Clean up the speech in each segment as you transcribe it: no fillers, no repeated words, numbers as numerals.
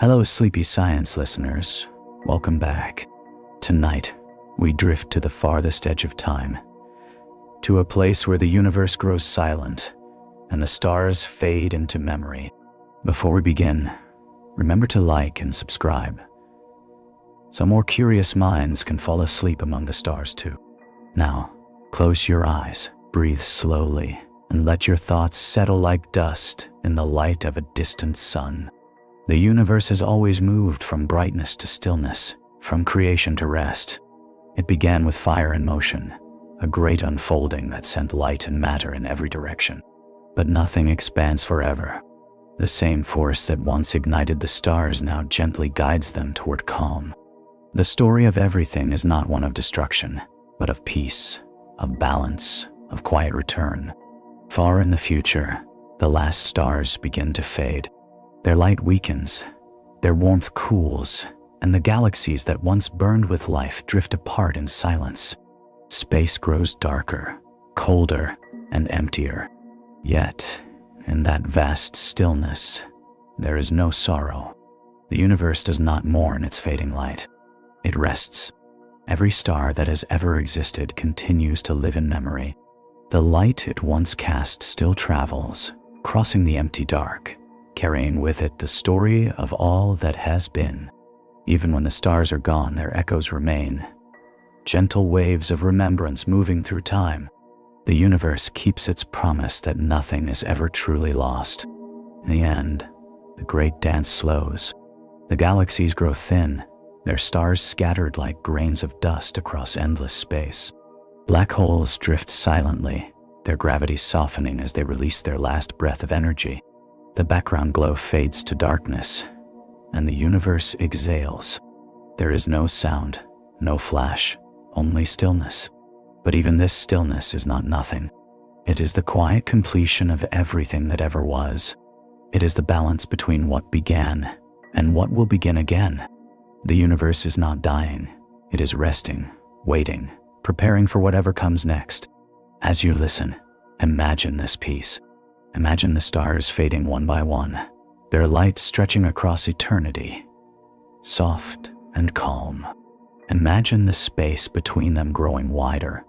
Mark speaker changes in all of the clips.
Speaker 1: Hello, sleepy science listeners. Welcome back. Tonight, we drift to the farthest edge of time, to a place where the universe grows silent and the stars fade into memory. Before we begin, remember to like and subscribe, so more curious minds can fall asleep among the stars too. Now, close your eyes, breathe slowly, and let your thoughts settle like dust in the light of a distant sun. The universe has always moved from brightness to stillness, from creation to rest. It began with fire and motion, a great unfolding that sent light and matter in every direction. But nothing expands forever. The same force that once ignited the stars now gently guides them toward calm. The story of everything is not one of destruction, but of peace, of balance, of quiet return. Far in the future, the last stars begin to fade. Their light weakens, their warmth cools, and the galaxies that once burned with life drift apart in silence. Space grows darker, colder, and emptier. Yet, in that vast stillness, there is no sorrow. The universe does not mourn its fading light. It rests. Every star that has ever existed continues to live in memory. The light it once cast still travels, crossing the empty dark, carrying with it the story of all that has been. Even when the stars are gone, their echoes remain, gentle waves of remembrance moving through time. The universe keeps its promise that nothing is ever truly lost. In the end, the great dance slows. The galaxies grow thin, their stars scattered like grains of dust across endless space. Black holes drift silently, their gravity softening as they release their last breath of energy. The background glow fades to darkness, and the universe exhales. There is no sound, no flash, only stillness. But even this stillness is not nothing. It is the quiet completion of everything that ever was. It is the balance between what began and what will begin again. The universe is not dying. It is resting, waiting, preparing for whatever comes next. As you listen, imagine this peace. Imagine the stars fading one by one, their light stretching across eternity, soft and calm. Imagine the space between them growing wider,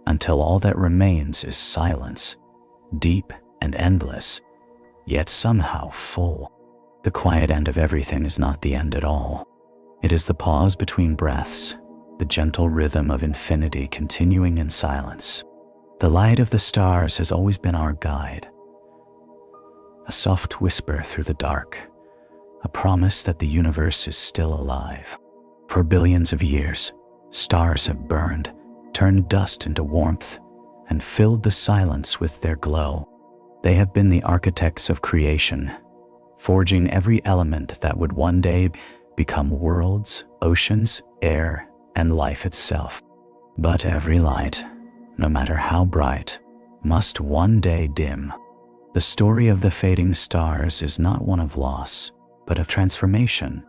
Speaker 1: until all that remains is silence, deep and endless, yet somehow full. The quiet end of everything is not the end at all. It is the pause between breaths, the gentle rhythm of infinity continuing in silence. The light of the stars has always been our guide, a soft whisper through the dark, a promise that the universe is still alive. For billions of years, stars have burned, turned dust into warmth, and filled the silence with their glow. They have been the architects of creation, forging every element that would one day become worlds, oceans, air, and life itself. But every light, no matter how bright, must one day dim. The story of the fading stars is not one of loss, but of transformation,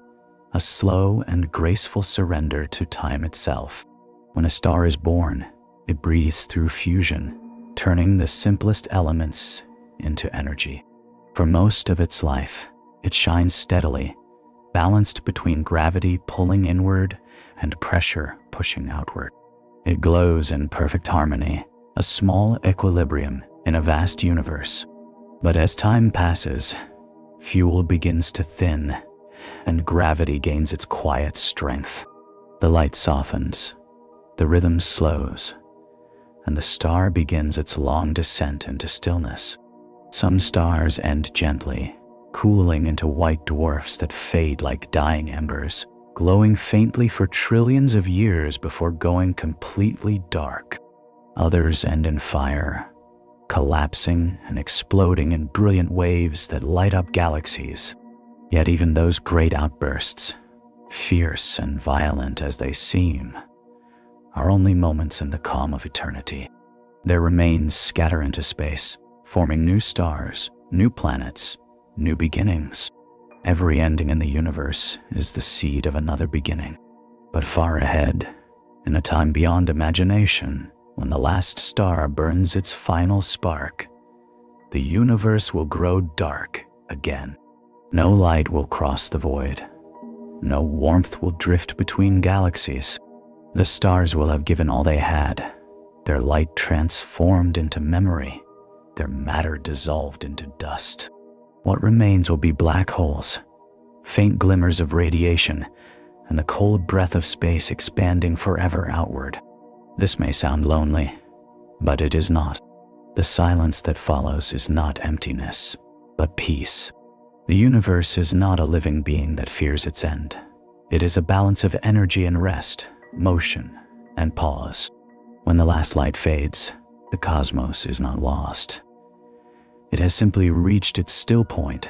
Speaker 1: a slow and graceful surrender to time itself. When a star is born, it breathes through fusion, turning the simplest elements into energy. For most of its life, it shines steadily, balanced between gravity pulling inward and pressure pushing outward. It glows in perfect harmony, a small equilibrium in a vast universe. But as time passes, fuel begins to thin, and gravity gains its quiet strength. The light softens, the rhythm slows, and the star begins its long descent into stillness. Some stars end gently, cooling into white dwarfs that fade like dying embers, glowing faintly for trillions of years before going completely dark. Others end in fire, collapsing and exploding in brilliant waves that light up galaxies. Yet even those great outbursts, fierce and violent as they seem, are only moments in the calm of eternity. Their remains scatter into space, forming new stars, new planets, new beginnings. Every ending in the universe is the seed of another beginning. But far ahead, in a time beyond imagination, when the last star burns its final spark, the universe will grow dark again. No light will cross the void. No warmth will drift between galaxies. The stars will have given all they had, their light transformed into memory, their matter dissolved into dust. What remains will be black holes, faint glimmers of radiation, and the cold breath of space expanding forever outward. This may sound lonely, but it is not. The silence that follows is not emptiness, but peace. The universe is not a living being that fears its end. It is a balance of energy and rest, motion and pause. When the last light fades, the cosmos is not lost. It has simply reached its still point,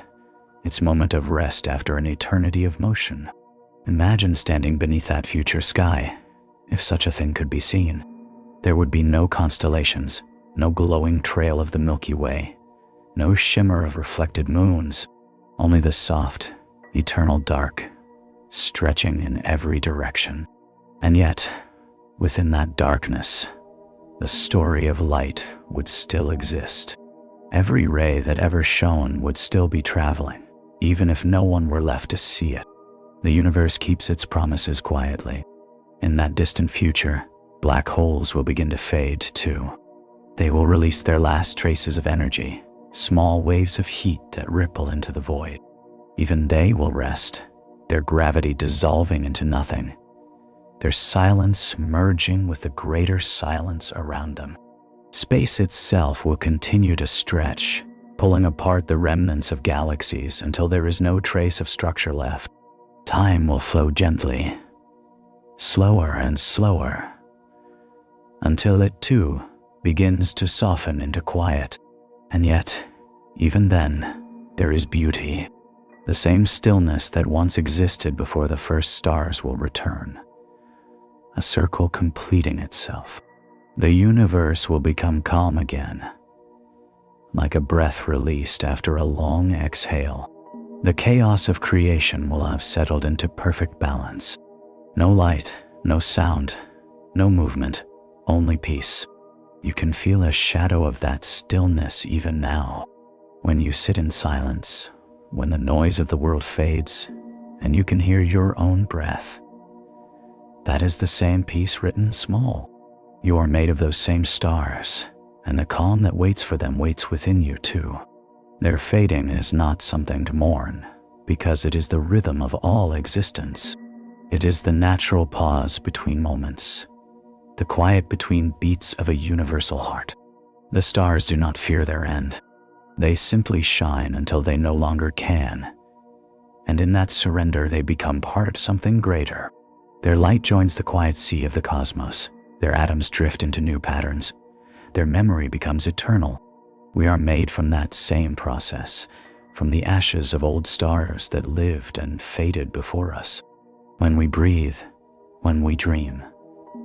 Speaker 1: its moment of rest after an eternity of motion. Imagine standing beneath that future sky, if such a thing could be seen. There would be no constellations, no glowing trail of the Milky Way, no shimmer of reflected moons, only the soft, eternal dark, stretching in every direction. And yet, within that darkness, the story of light would still exist. Every ray that ever shone would still be traveling, even if no one were left to see it. The universe keeps its promises quietly. In that distant future, black holes will begin to fade too. They will release their last traces of energy, small waves of heat that ripple into the void. Even they will rest, their gravity dissolving into nothing, their silence merging with the greater silence around them. Space itself will continue to stretch, pulling apart the remnants of galaxies until there is no trace of structure left. Time will flow gently, slower and slower, until it too begins to soften into quiet. And yet, even then, there is beauty. The same stillness that once existed before the first stars will return. A circle completing itself. The universe will become calm again, like a breath released after a long exhale. The chaos of creation will have settled into perfect balance. No light, no sound, no movement, only peace. You can feel a shadow of that stillness even now, when you sit in silence, when the noise of the world fades, and you can hear your own breath. That is the same peace written small. You are made of those same stars, and the calm that waits for them waits within you too. Their fading is not something to mourn, because it is the rhythm of all existence. It is the natural pause between moments, the quiet between beats of a universal heart. The stars do not fear their end. They simply shine until they no longer can, and in that surrender they become part of something greater. Their light joins the quiet sea of the cosmos. Their atoms drift into new patterns. Their memory becomes eternal. We are made from that same process, from the ashes of old stars that lived and faded before us. When we breathe, when we dream,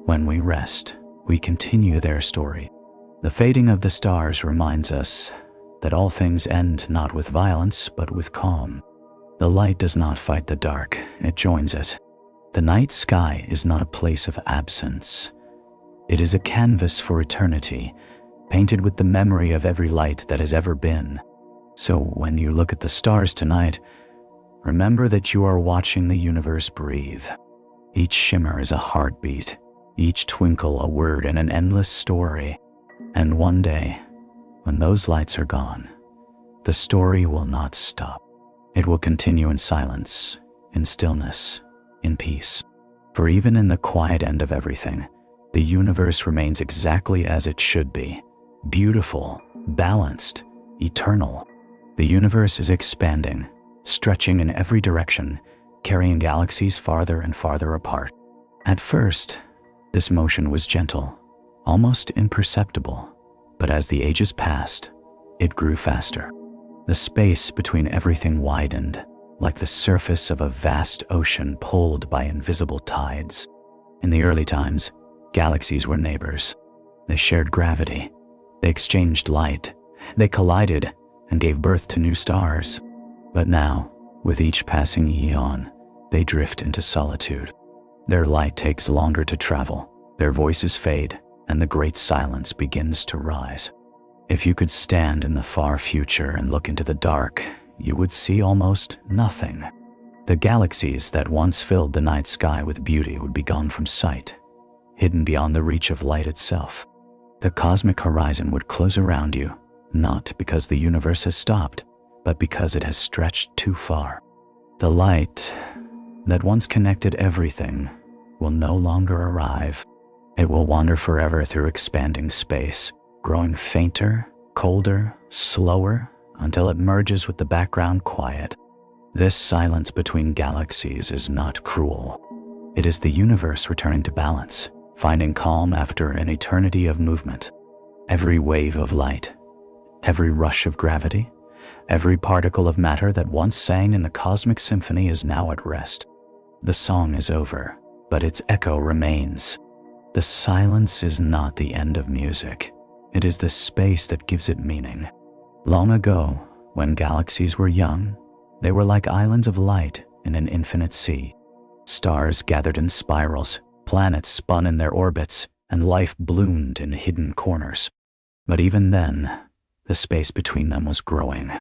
Speaker 1: when we rest, we continue their story. The fading of the stars reminds us that all things end not with violence, but with calm. The light does not fight the dark, it joins it. The night sky is not a place of absence. It is a canvas for eternity, painted with the memory of every light that has ever been. So when you look at the stars tonight, remember that you are watching the universe breathe. Each shimmer is a heartbeat, each twinkle a word in an endless story. And one day, when those lights are gone, the story will not stop. It will continue in silence, in stillness, in peace. For even in the quiet end of everything, the universe remains exactly as it should be. Beautiful, balanced, eternal. The universe is expanding, stretching in every direction, carrying galaxies farther and farther apart. At first, this motion was gentle, almost imperceptible, but as the ages passed, it grew faster. The space between everything widened, like the surface of a vast ocean pulled by invisible tides. In the early times, galaxies were neighbors. They shared gravity. They exchanged light. They collided and gave birth to new stars. But now, with each passing eon, they drift into solitude. Their light takes longer to travel. Their voices fade, and the great silence begins to rise. If you could stand in the far future and look into the dark, you would see almost nothing. The galaxies that once filled the night sky with beauty would be gone from sight, hidden beyond the reach of light itself. The cosmic horizon would close around you, not because the universe has stopped, but because it has stretched too far. The light that once connected everything will no longer arrive. It will wander forever through expanding space, growing fainter, colder, slower, until it merges with the background quiet. This silence between galaxies is not cruel. It is the universe returning to balance, finding calm after an eternity of movement. Every wave of light, every rush of gravity, every particle of matter that once sang in the cosmic symphony is now at rest. The song is over, but its echo remains. The silence is not the end of music. It is the space that gives it meaning. Long ago, when galaxies were young, they were like islands of light in an infinite sea. Stars gathered in spirals, planets spun in their orbits, and life bloomed in hidden corners. But even then, the space between them was growing.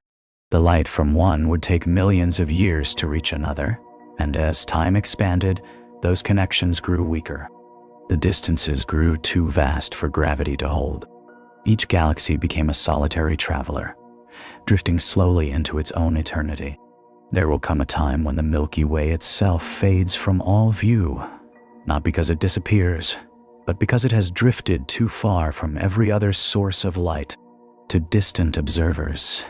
Speaker 1: The light from one would take millions of years to reach another, and as time expanded, those connections grew weaker. The distances grew too vast for gravity to hold. Each galaxy became a solitary traveler, drifting slowly into its own eternity. There will come a time when the Milky Way itself fades from all view, not because it disappears, but because it has drifted too far from every other source of light. To distant observers,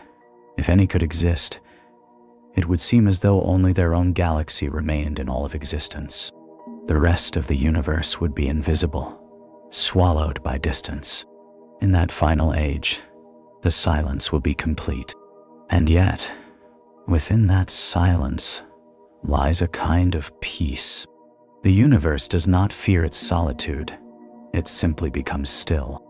Speaker 1: if any could exist, it would seem as though only their own galaxy remained in all of existence. The rest of the universe would be invisible, swallowed by distance. In that final age, the silence will be complete. And yet, within that silence lies a kind of peace. The universe does not fear its solitude. It simply becomes still.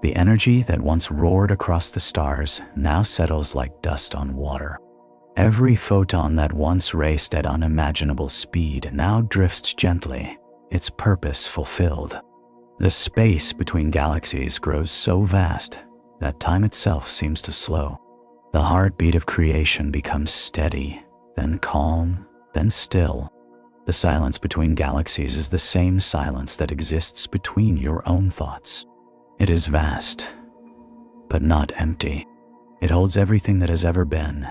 Speaker 1: The energy that once roared across the stars now settles like dust on water. Every photon that once raced at unimaginable speed now drifts gently, its purpose fulfilled. The space between galaxies grows so vast that time itself seems to slow. The heartbeat of creation becomes steady, then calm, then still. The silence between galaxies is the same silence that exists between your own thoughts. It is vast, but not empty. It holds everything that has ever been,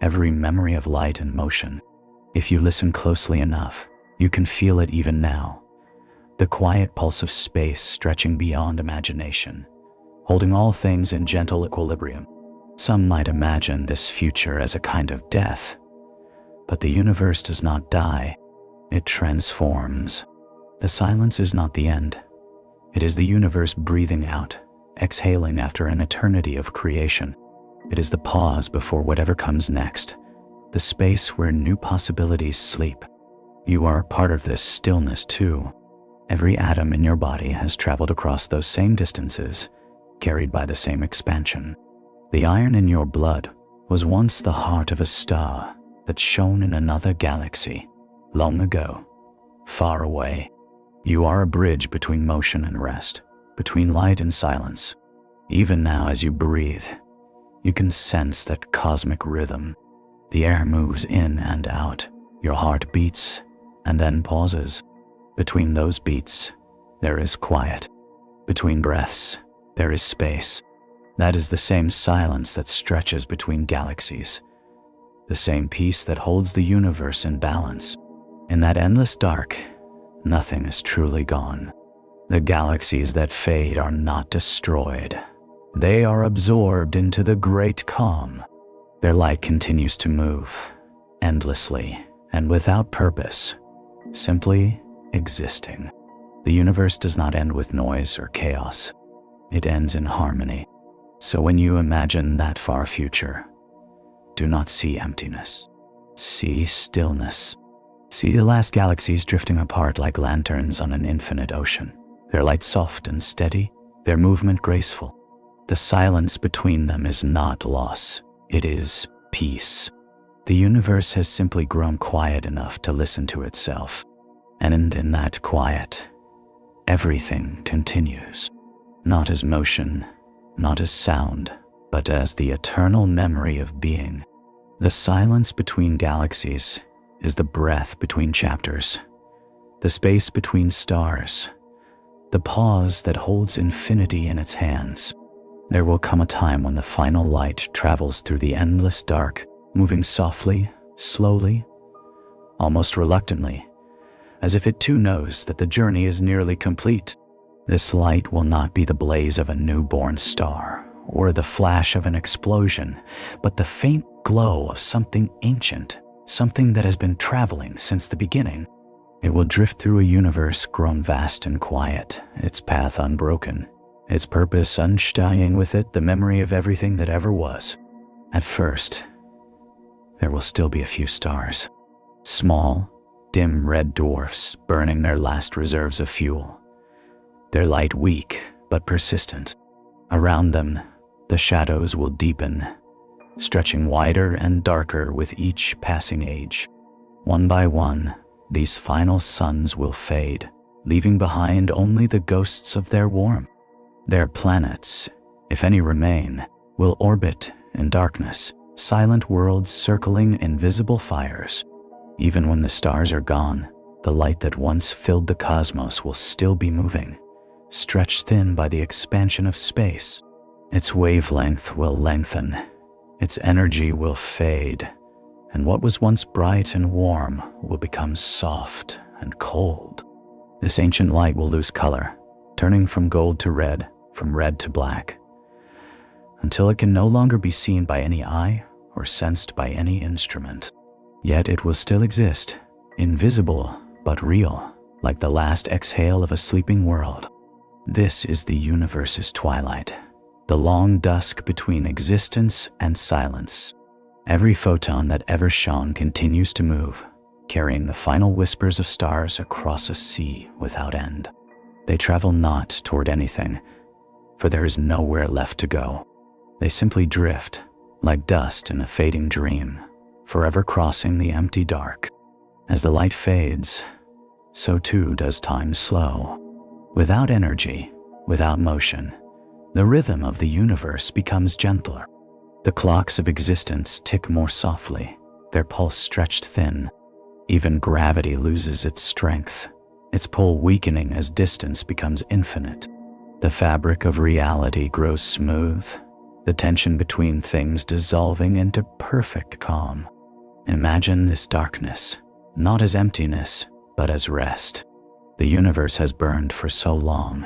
Speaker 1: every memory of light and motion. If you listen closely enough, you can feel it even now. The quiet pulse of space stretching beyond imagination, holding all things in gentle equilibrium. Some might imagine this future as a kind of death, but the universe does not die. It transforms. The silence is not the end. It is the universe breathing out, exhaling after an eternity of creation. It is the pause before whatever comes next, the space where new possibilities sleep. You are part of this stillness too. Every atom in your body has traveled across those same distances, carried by the same expansion. The iron in your blood was once the heart of a star that shone in another galaxy, long ago, far away. You are a bridge between motion and rest, between light and silence. Even now as you breathe, you can sense that cosmic rhythm. The air moves in and out, your heart beats and then pauses. Between those beats, there is quiet. Between breaths, there is space. That is the same silence that stretches between galaxies, the same peace that holds the universe in balance. In that endless dark, nothing is truly gone. The galaxies that fade are not destroyed. They are absorbed into the great calm. Their light continues to move, endlessly and without purpose, simply existing. The universe does not end with noise or chaos. It ends in harmony. So when you imagine that far future, do not see emptiness. See stillness. See the last galaxies drifting apart like lanterns on an infinite ocean. Their light soft and steady, their movement graceful. The silence between them is not loss. It is peace. The universe has simply grown quiet enough to listen to itself. And in that quiet, everything continues. Not as motion, not as sound, but as the eternal memory of being. The silence between galaxies is the breath between chapters, the space between stars, the pause that holds infinity in its hands. There will come a time when the final light travels through the endless dark, moving softly, slowly, almost reluctantly, as if it too knows that the journey is nearly complete. This light will not be the blaze of a newborn star or the flash of an explosion, but the faint glow of something ancient, something that has been traveling since the beginning. It will drift through a universe grown vast and quiet, its path unbroken, its purpose undying with it the memory of everything that ever was. At first, there will still be a few stars, small, dim red dwarfs burning their last reserves of fuel, their light weak but persistent. Around them, the shadows will deepen, stretching wider and darker with each passing age. One by one, these final suns will fade, leaving behind only the ghosts of their warmth. Their planets, if any remain, will orbit in darkness, silent worlds circling invisible fires. Even when the stars are gone, the light that once filled the cosmos will still be moving, stretched thin by the expansion of space. Its wavelength will lengthen, its energy will fade, and what was once bright and warm will become soft and cold. This ancient light will lose color, turning from gold to red, from red to black, until it can no longer be seen by any eye or sensed by any instrument. Yet it will still exist, invisible but real, like the last exhale of a sleeping world. This is the universe's twilight, the long dusk between existence and silence. Every photon that ever shone continues to move, carrying the final whispers of stars across a sea without end. They travel not toward anything, for there is nowhere left to go. They simply drift, like dust in a fading dream, forever crossing the empty dark. As the light fades, so too does time slow. Without energy, without motion, the rhythm of the universe becomes gentler. The clocks of existence tick more softly, their pulse stretched thin. Even gravity loses its strength, its pull weakening as distance becomes infinite. The fabric of reality grows smooth, the tension between things dissolving into perfect calm. Imagine this darkness, not as emptiness, but as rest. The universe has burned for so long,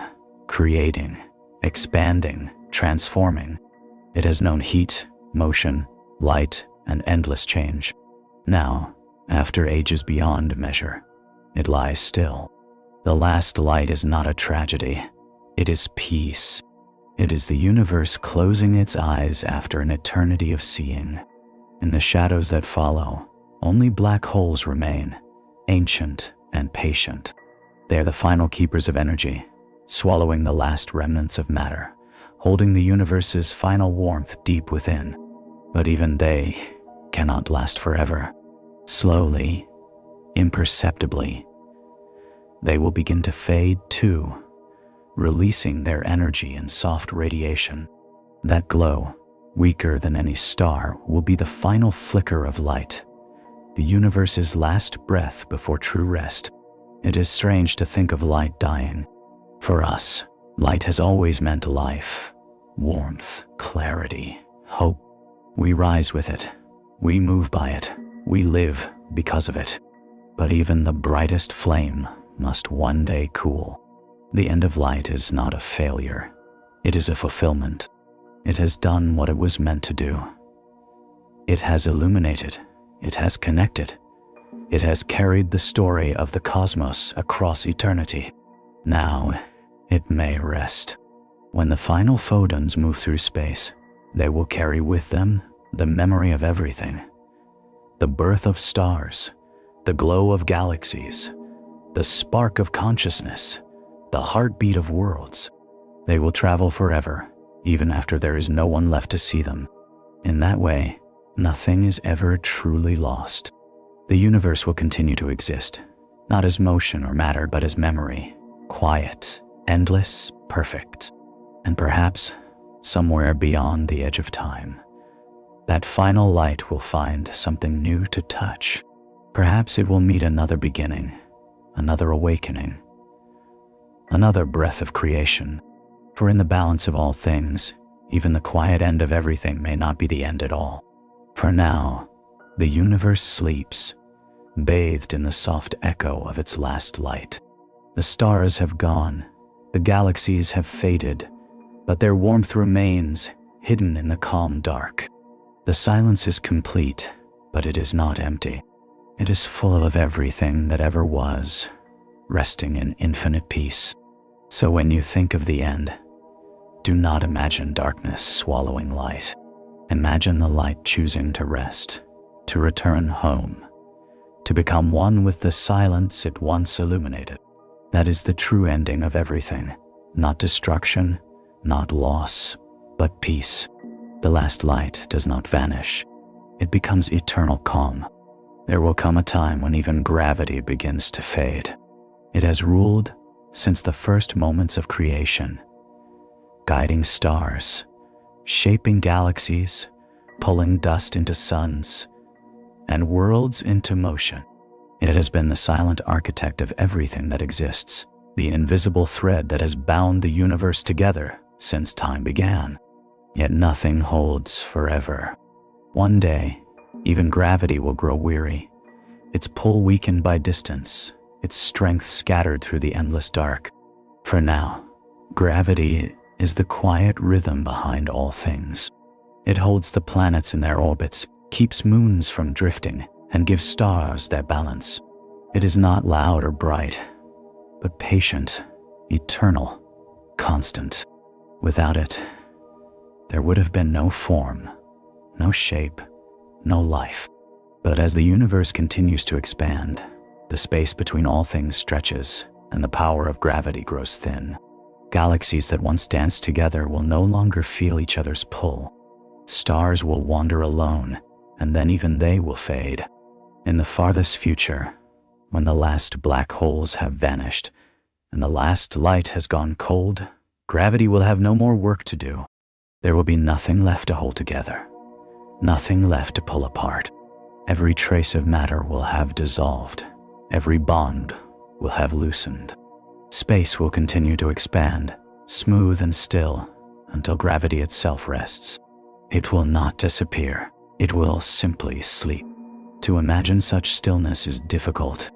Speaker 1: creating, expanding, transforming. It has known heat, motion, light, and endless change. Now, after ages beyond measure, it lies still. The last light is not a tragedy. It is peace. It is the universe closing its eyes after an eternity of seeing. In the shadows that follow, only black holes remain, ancient and patient. They are the final keepers of energy, swallowing the last remnants of matter, holding the universe's final warmth deep within. But even they cannot last forever. Slowly, imperceptibly, they will begin to fade too, releasing their energy in soft radiation. That glow, weaker than any star, will be the final flicker of light, the universe's last breath before true rest. It is strange to think of light dying. For us, light has always meant life, warmth, clarity, hope. We rise with it, we move by it, we live because of it. But even the brightest flame must one day cool. The end of light is not a failure. It is a fulfillment. It has done what it was meant to do. It has illuminated. It has connected. It has carried the story of the cosmos across eternity. Now, it may rest. When the final photons move through space, they will carry with them the memory of everything. The birth of stars, the glow of galaxies, the spark of consciousness, the heartbeat of worlds. They will travel forever, even after there is no one left to see them. In that way, nothing is ever truly lost. The universe will continue to exist, not as motion or matter, but as memory, quiet, endless, perfect. And perhaps, somewhere beyond the edge of time, That final light will find something new to touch. Perhaps it will meet another beginning, another awakening, another breath of creation. For in the balance of all things, even the quiet end of everything may not be the end at all. For now, the universe sleeps, bathed in the soft echo of its last light. The stars have gone, the galaxies have faded, but their warmth remains hidden in the calm dark. The silence is complete, but it is not empty. It is full of everything that ever was, resting in infinite peace. So when you think of the end, do not imagine darkness swallowing light. Imagine the light choosing to rest, to return home, to become one with the silence it once illuminated. That is the true ending of everything, not destruction, not loss, but peace. The last light does not vanish. It becomes eternal calm. There will come a time when even gravity begins to fade. It has ruled since the first moments of creation, guiding stars, shaping galaxies, pulling dust into suns, and worlds into motion. It has been the silent architect of everything that exists, the invisible thread that has bound the universe together since time began. Yet nothing holds forever. One day, even gravity will grow weary, its pull weakened by distance, its strength scattered through the endless dark. For now, gravity is the quiet rhythm behind all things. It holds the planets in their orbits, keeps moons from drifting, and gives stars their balance. It is not loud or bright, but patient, eternal, constant. Without it, there would have been no form, no shape, no life. But as the universe continues to expand, the space between all things stretches, and the power of gravity grows thin. Galaxies that once danced together will no longer feel each other's pull. Stars will wander alone, and then even they will fade. In the farthest future, when the last black holes have vanished, and the last light has gone cold, gravity will have no more work to do. There will be nothing left to hold together, nothing left to pull apart. Every trace of matter will have dissolved, every bond will have loosened. Space will continue to expand, smooth and still, until gravity itself rests. It will not disappear, it will simply sleep. To imagine such stillness is difficult.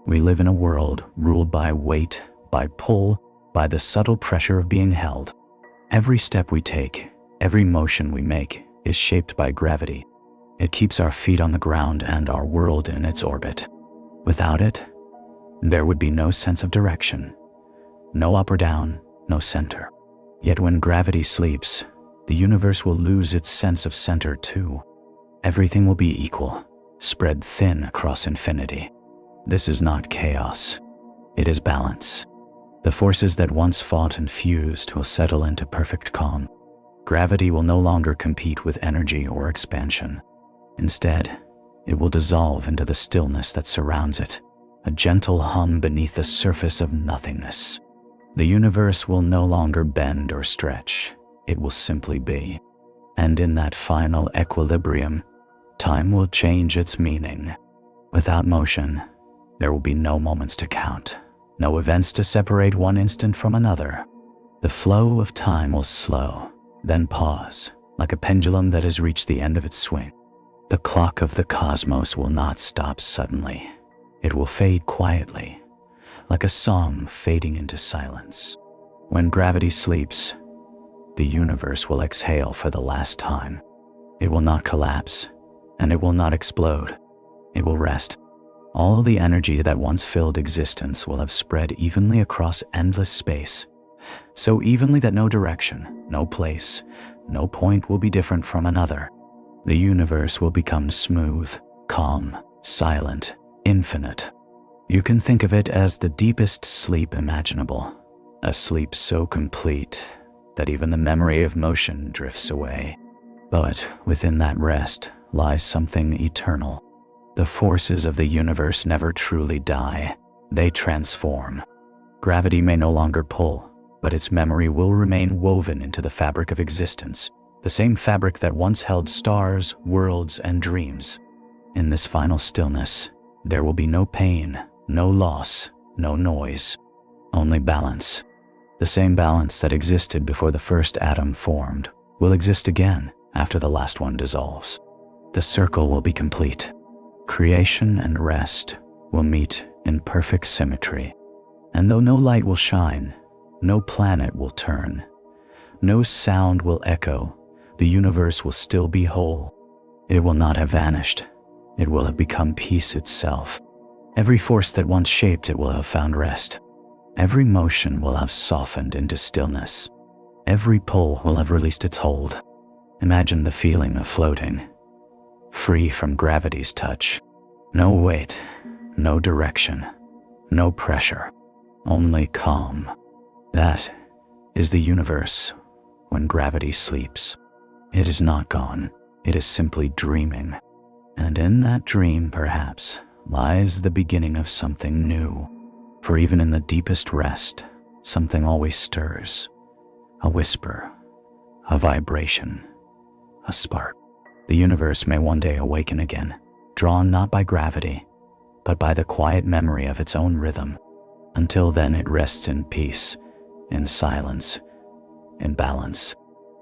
Speaker 1: We live in a world ruled by weight, by pull, by the subtle pressure of being held. Every step we take, every motion we make, is shaped by gravity. It keeps our feet on the ground and our world in its orbit. Without it, there would be no sense of direction, no up or down, no center. Yet when gravity sleeps, the universe will lose its sense of center too. Everything will be equal, spread thin across infinity. This is not chaos, it is balance. The forces that once fought and fused will settle into perfect calm. Gravity will no longer compete with energy or expansion. Instead, it will dissolve into the stillness that surrounds it, a gentle hum beneath the surface of nothingness. The universe will no longer bend or stretch, it will simply be. And in that final equilibrium, time will change its meaning. Without motion, there will be no moments to count, no events to separate one instant from another. The flow of time will slow, then pause, like a pendulum that has reached the end of its swing. The clock of the cosmos will not stop suddenly. It will fade quietly, like a song fading into silence. When gravity sleeps, the universe will exhale for the last time. It will not collapse, and it will not explode. It will rest. All the energy that once filled existence will have spread evenly across endless space, so evenly that no direction, no place, no point will be different from another. The universe will become smooth, calm, silent, infinite. You can think of it as the deepest sleep imaginable, a sleep so complete that even the memory of motion drifts away. But within that rest lies something eternal. The forces of the universe never truly die, they transform. Gravity may no longer pull, but its memory will remain woven into the fabric of existence, the same fabric that once held stars, worlds, and dreams. In this final stillness, there will be no pain, no loss, no noise, only balance. The same balance that existed before the first atom formed will exist again after the last one dissolves. The circle will be complete. Creation and rest will meet in perfect symmetry. And though no light will shine, no planet will turn, no sound will echo, the universe will still be whole. It will not have vanished. It will have become peace itself. Every force that once shaped it will have found rest. Every motion will have softened into stillness. Every pull will have released its hold. Imagine the feeling of floating, free from gravity's touch. No weight, no direction, no pressure, only calm. That is the universe when gravity sleeps. It is not gone, it is simply dreaming. And in that dream, perhaps, lies the beginning of something new. For even in the deepest rest, something always stirs. A whisper, a vibration, a spark. The universe may one day awaken again, drawn not by gravity, but by the quiet memory of its own rhythm. Until then, it rests in peace, in silence, in balance.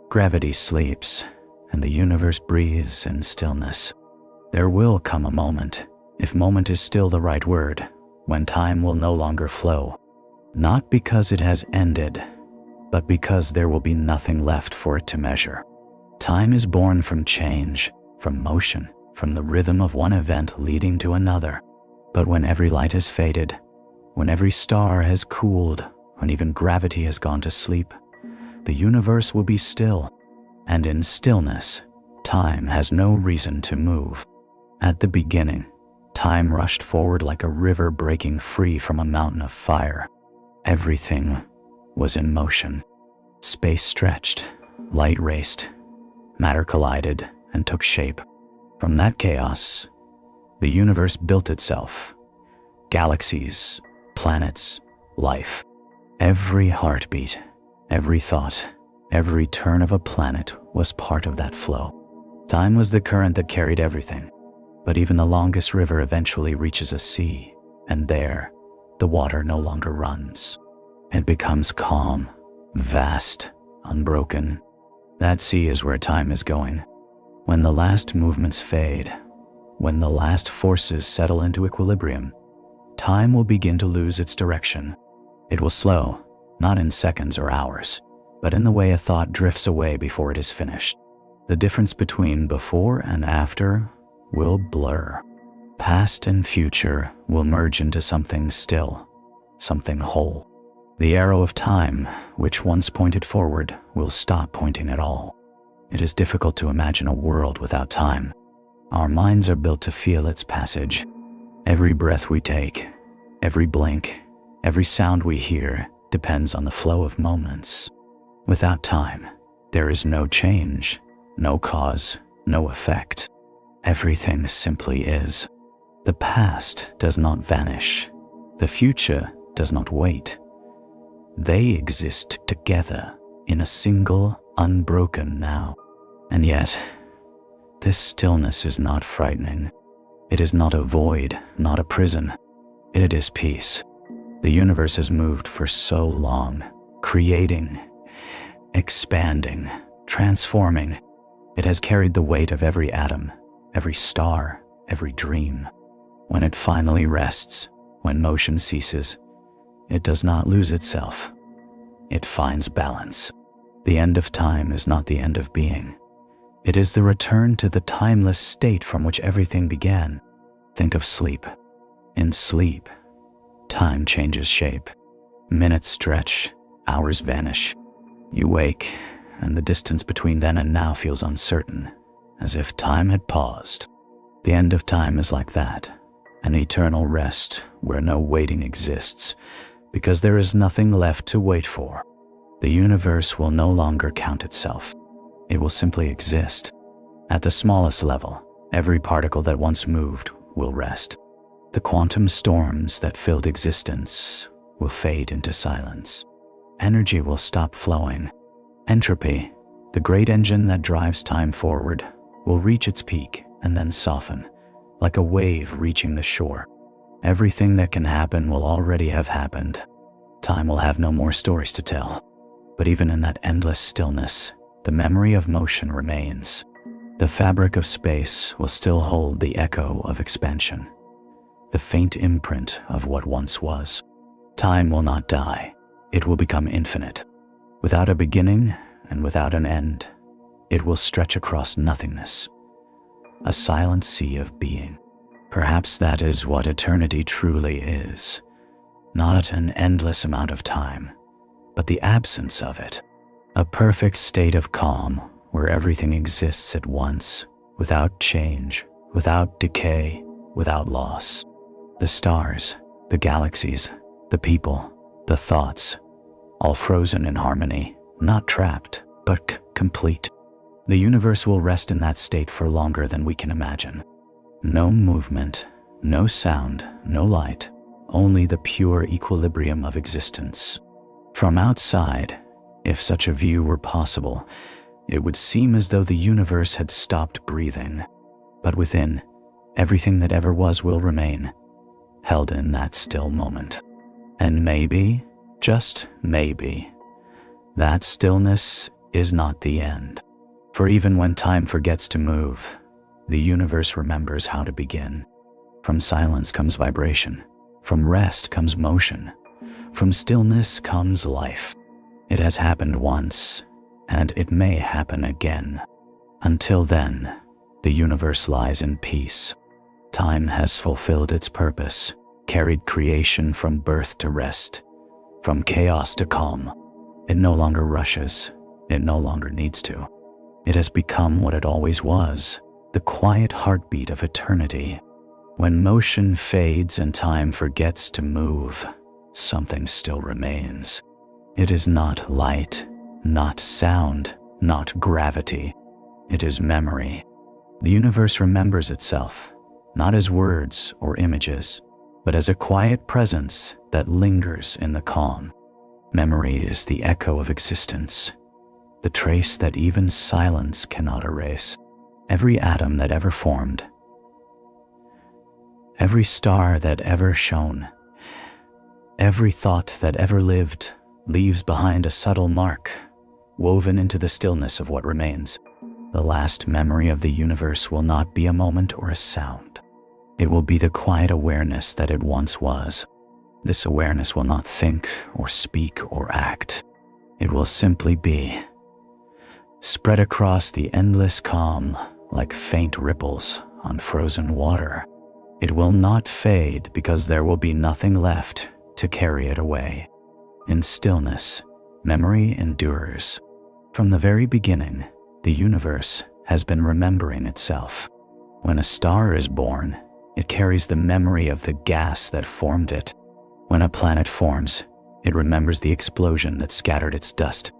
Speaker 1: Gravity sleeps, and the universe breathes in stillness. There will come a moment, if moment is still the right word, when time will no longer flow. Not because it has ended, but because there will be nothing left for it to measure. Time is born from change, from motion, from the rhythm of one event leading to another. But when every light has faded, when every star has cooled, when even gravity has gone to sleep, the universe will be still. And in stillness, time has no reason to move. At the beginning, time rushed forward like a river breaking free from a mountain of fire. Everything was in motion. Space stretched, light raced, matter collided and took shape. From that chaos, the universe built itself. Galaxies, planets, life. Every heartbeat, every thought, every turn of a planet was part of that flow. Time was the current that carried everything. But even the longest river eventually reaches a sea, and there, the water no longer runs. It becomes calm, vast, unbroken. That sea is where time is going. When the last movements fade, when the last forces settle into equilibrium, time will begin to lose its direction. It will slow, not in seconds or hours, but in the way a thought drifts away before it is finished. The difference between before and after will blur. Past and future will merge into something still, something whole. The arrow of time, which once pointed forward, will stop pointing at all. It is difficult to imagine a world without time. Our minds are built to feel its passage. Every breath we take, every blink, every sound we hear depends on the flow of moments. Without time, there is no change, no cause, no effect. Everything simply is. The past does not vanish. The future does not wait. They exist together in a single, unbroken now. And yet, this stillness is not frightening. It is not a void, not a prison. It is peace. The universe has moved for so long, creating, expanding, transforming. It has carried the weight of every atom, every star, every dream. When it finally rests, when motion ceases, it does not lose itself. It finds balance. The end of time is not the end of being. It is the return to the timeless state from which everything began. Think of sleep. In sleep, time changes shape. Minutes stretch, hours vanish. You wake, and the distance between then and now feels uncertain, as if time had paused. The end of time is like that, an eternal rest where no waiting exists, because there is nothing left to wait for. The universe will no longer count itself. It will simply exist. At the smallest level, every particle that once moved will rest. The quantum storms that filled existence will fade into silence. Energy will stop flowing. Entropy, The great engine that drives time forward will reach its peak and then soften, like a wave reaching the shore. Everything that can happen will already have happened. Time will have no more stories to tell. But even in that endless stillness, the memory of motion remains. The fabric of space will still hold the echo of expansion, the faint imprint of what once was. Time will not die. It will become infinite. Without a beginning and without an end, it will stretch across nothingness, a silent sea of being. Perhaps that is what eternity truly is. Not an endless amount of time, but the absence of it. A perfect state of calm where everything exists at once, without change, without decay, without loss. The stars, the galaxies, the people, the thoughts, all frozen in harmony, not trapped, but complete. The universe will rest in that state for longer than we can imagine. No movement, no sound, no light, only the pure equilibrium of existence. From outside, if such a view were possible, it would seem as though the universe had stopped breathing. But within, everything that ever was will remain, held in that still moment. And maybe, just maybe, that stillness is not the end. For even when time forgets to move, the universe remembers how to begin. From silence comes vibration. From rest comes motion. From stillness comes life. It has happened once, and it may happen again. Until then, the universe lies in peace. Time has fulfilled its purpose, carried creation from birth to rest, from chaos to calm. It no longer rushes. It no longer needs to. It has become what it always was, the quiet heartbeat of eternity. When motion fades and time forgets to move, something still remains. It is not light, not sound, not gravity. It is memory. The universe remembers itself, not as words or images, but as a quiet presence that lingers in the calm. Memory is the echo of existence, the trace that even silence cannot erase. Every atom that ever formed, every star that ever shone, every thought that ever lived leaves behind a subtle mark, woven into the stillness of what remains. The last memory of the universe will not be a moment or a sound. It will be the quiet awareness that it once was. This awareness will not think or speak or act. It will simply be, spread across the endless calm like faint ripples on frozen water. It will not fade because there will be nothing left to carry it away. In stillness, memory endures. From the very beginning, the universe has been remembering itself. When a star is born, it carries the memory of the gas that formed it. When a planet forms, it remembers the explosion that scattered its dust.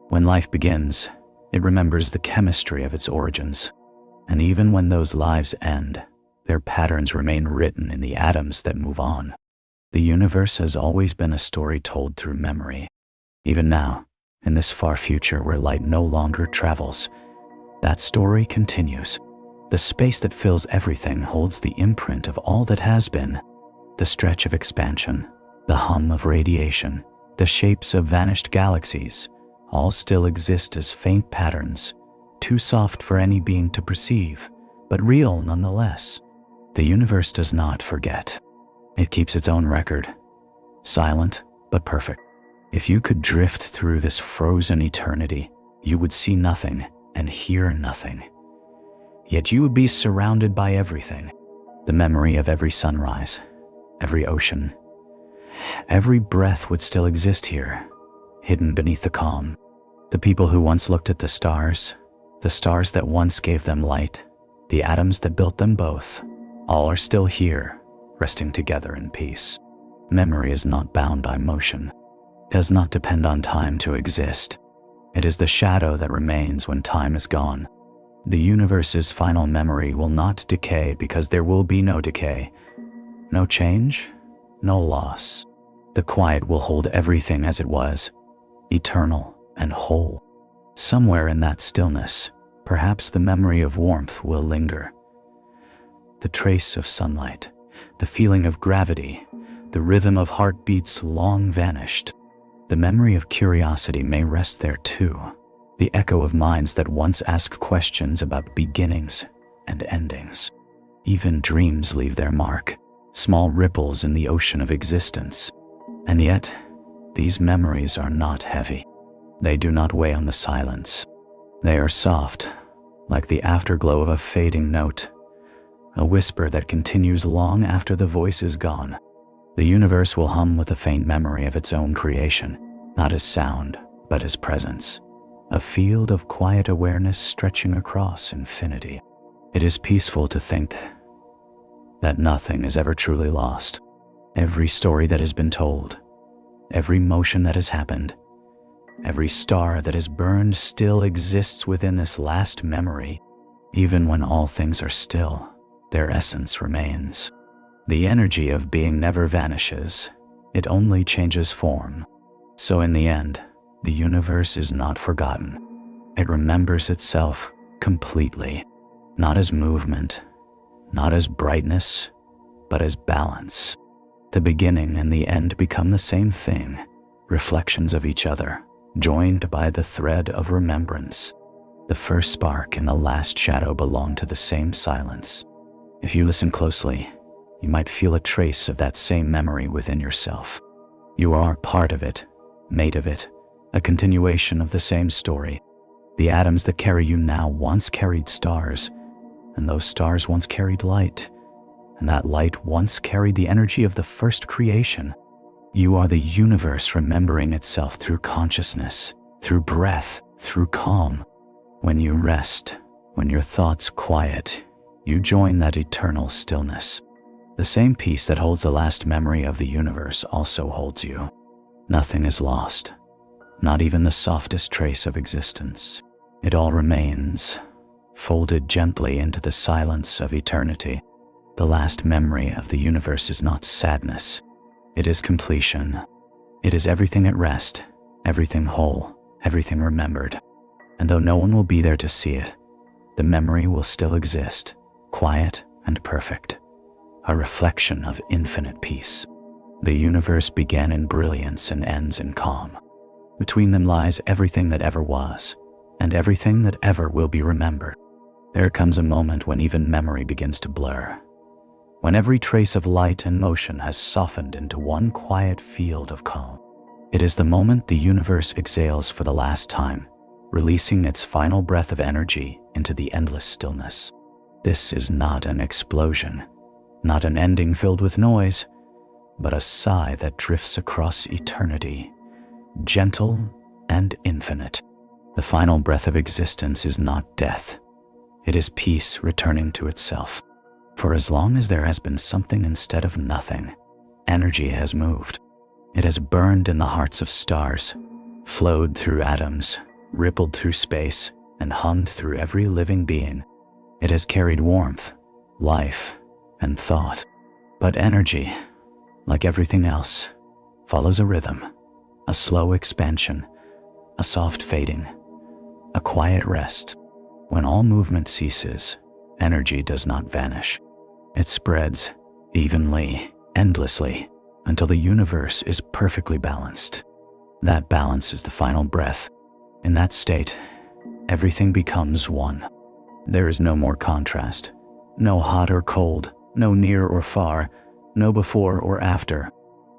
Speaker 1: When life begins, it remembers the chemistry of its origins. And even when those lives end, their patterns remain written in the atoms that move on. The universe has always been a story told through memory. Even now, in this far future where light no longer travels, that story continues. The space that fills everything holds the imprint of all that has been. The stretch of expansion, the hum of radiation, the shapes of vanished galaxies, all still exist as faint patterns, too soft for any being to perceive, but real nonetheless. The universe does not forget. It keeps its own record, silent but perfect. If you could drift through this frozen eternity, you would see nothing and hear nothing. Yet you would be surrounded by everything. The memory of every sunrise, every ocean, every breath would still exist here, hidden beneath the calm. The people who once looked at the stars that once gave them light, the atoms that built them both, all are still here, resting together in peace. Memory is not bound by motion. It does not depend on time to exist. It is the shadow that remains when time is gone. The universe's final memory will not decay because there will be no decay. No change, no loss. The quiet will hold everything as it was, eternal and whole. Somewhere in that stillness, perhaps the memory of warmth will linger. The trace of sunlight, the feeling of gravity, the rhythm of heartbeats long vanished. The memory of curiosity may rest there too, the echo of minds that once asked questions about beginnings and endings. Even dreams leave their mark, small ripples in the ocean of existence. And yet, these memories are not heavy. They do not weigh on the silence. They are soft, like the afterglow of a fading note, a whisper that continues long after the voice is gone. The universe will hum with a faint memory of its own creation, not as sound, but as presence, a field of quiet awareness stretching across infinity. It is peaceful to think that nothing is ever truly lost. Every story that has been told, every motion that has happened, every star that has burned still exists within this last memory. Even when all things are still, their essence remains. The energy of being never vanishes, it only changes form. So in the end, the universe is not forgotten. It remembers itself completely, not as movement, not as brightness, but as balance. The beginning and the end become the same thing, reflections of each other, joined by the thread of remembrance. The first spark and the last shadow belong to the same silence. If you listen closely, you might feel a trace of that same memory within yourself. You are part of it, made of it, a continuation of the same story. The atoms that carry you now once carried stars, and those stars once carried light, and that light once carried the energy of the first creation. You are the universe remembering itself through consciousness, through breath, through calm. When you rest, when your thoughts quiet, you join that eternal stillness. The same peace that holds the last memory of the universe also holds you. Nothing is lost, not even the softest trace of existence. It all remains, folded gently into the silence of eternity. The last memory of the universe is not sadness. It is completion. It is everything at rest, everything whole, everything remembered. And though no one will be there to see it, the memory will still exist, quiet and perfect, a reflection of infinite peace. The universe began in brilliance and ends in calm. Between them lies everything that ever was, and everything that ever will be remembered. There comes a moment when even memory begins to blur, when every trace of light and motion has softened into one quiet field of calm. It is the moment the universe exhales for the last time, releasing its final breath of energy into the endless stillness. This is not an explosion, not an ending filled with noise, but a sigh that drifts across eternity, gentle and infinite. The final breath of existence is not death. It is peace returning to itself. For as long as there has been something instead of nothing, energy has moved. It has burned in the hearts of stars, flowed through atoms, rippled through space, and hummed through every living being. It has carried warmth, life, and thought. But energy, like everything else, follows a rhythm, a slow expansion, a soft fading, a quiet rest. When all movement ceases, energy does not vanish. It spreads evenly, endlessly, until the universe is perfectly balanced. That balance is the final breath. In that state, everything becomes one. There is no more contrast, no hot or cold, no near or far, no before or after.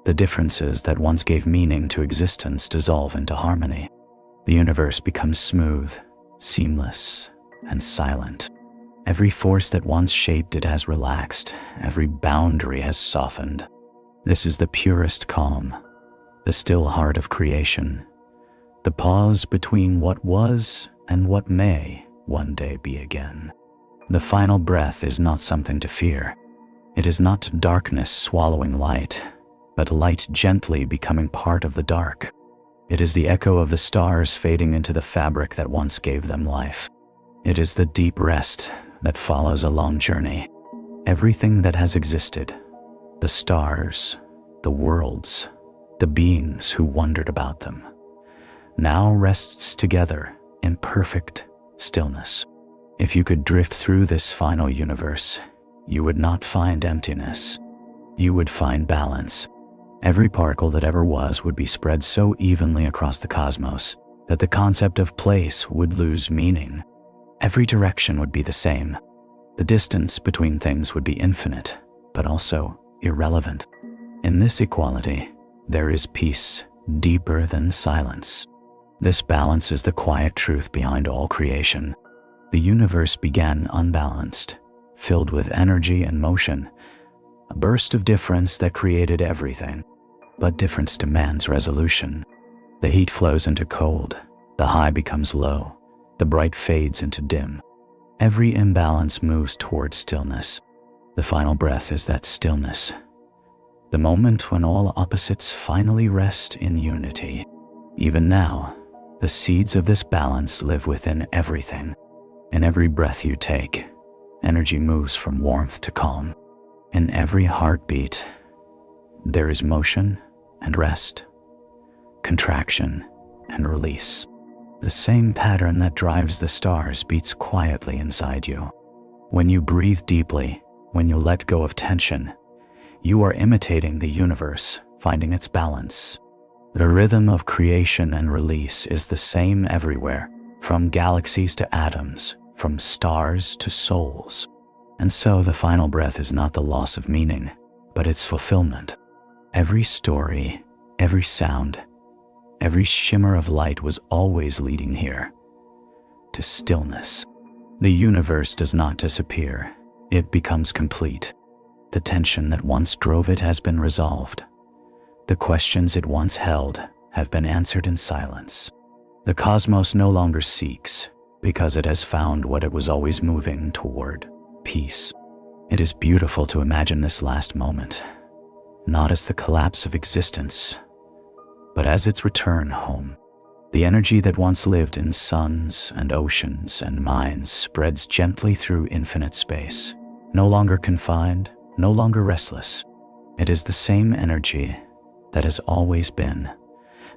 Speaker 1: The differences that once gave meaning to existence dissolve into harmony. The universe becomes smooth, seamless, and silent. Every force that once shaped it has relaxed, every boundary has softened. This is the purest calm, the still heart of creation, the pause between what was and what may one day be again. The final breath is not something to fear. It is not darkness swallowing light, but light gently becoming part of the dark. It is the echo of the stars fading into the fabric that once gave them life. It is the deep rest that follows a long journey. Everything that has existed, the stars, the worlds, the beings who wondered about them, now rests together in perfect stillness. If you could drift through this final universe, you would not find emptiness. You would find balance. Every particle that ever was would be spread so evenly across the cosmos that the concept of place would lose meaning. Every direction would be the same. The distance between things would be infinite, but also irrelevant. In this equality, there is peace deeper than silence. This balance is the quiet truth behind all creation. The universe began unbalanced, filled with energy and motion, a burst of difference that created everything. But difference demands resolution. The heat flows into cold, the high becomes low, the bright fades into dim. Every imbalance moves toward stillness. The final breath is that stillness, the moment when all opposites finally rest in unity. Even now, the seeds of this balance live within everything. In every breath you take, energy moves from warmth to calm. In every heartbeat, there is motion and rest, contraction and release. The same pattern that drives the stars beats quietly inside you. When you breathe deeply, when you let go of tension, you are imitating the universe, finding its balance. The rhythm of creation and release is the same everywhere, from galaxies to atoms, from stars to souls. And so the final breath is not the loss of meaning, but its fulfillment. Every story, every sound, every shimmer of light was always leading here, to stillness. The universe does not disappear, it becomes complete. The tension that once drove it has been resolved. The questions it once held have been answered in silence. The cosmos no longer seeks, because it has found what it was always moving toward: peace. It is beautiful to imagine this last moment, not as the collapse of existence, but as its return home. The energy that once lived in suns and oceans and minds spreads gently through infinite space, no longer confined, no longer restless. It is the same energy that has always been,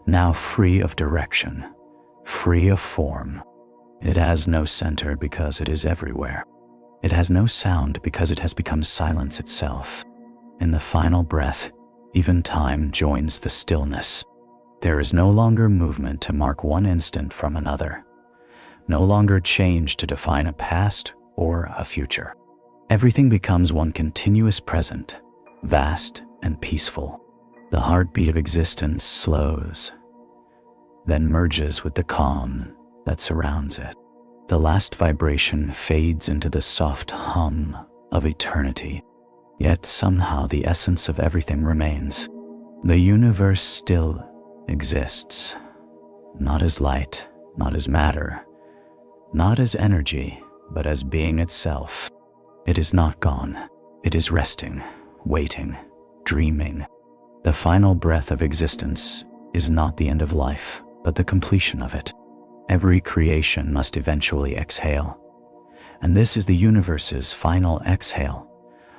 Speaker 1: now free of direction, free of form. It has no center because it is everywhere. It has no sound because it has become silence itself. In the final breath, even time joins the stillness. There is no longer movement to mark one instant from another, no longer change to define a past or a future. Everything becomes one continuous present, vast and peaceful. The heartbeat of existence slows, then merges with the calm that surrounds it. The last vibration fades into the soft hum of eternity. Yet somehow the essence of everything remains. The universe still exists, not as light, not as matter, not as energy, but as being itself. It is not gone. It is resting, waiting, dreaming. The final breath of existence is not the end of life, but the completion of it. Every creation must eventually exhale. And this is the universe's final exhale,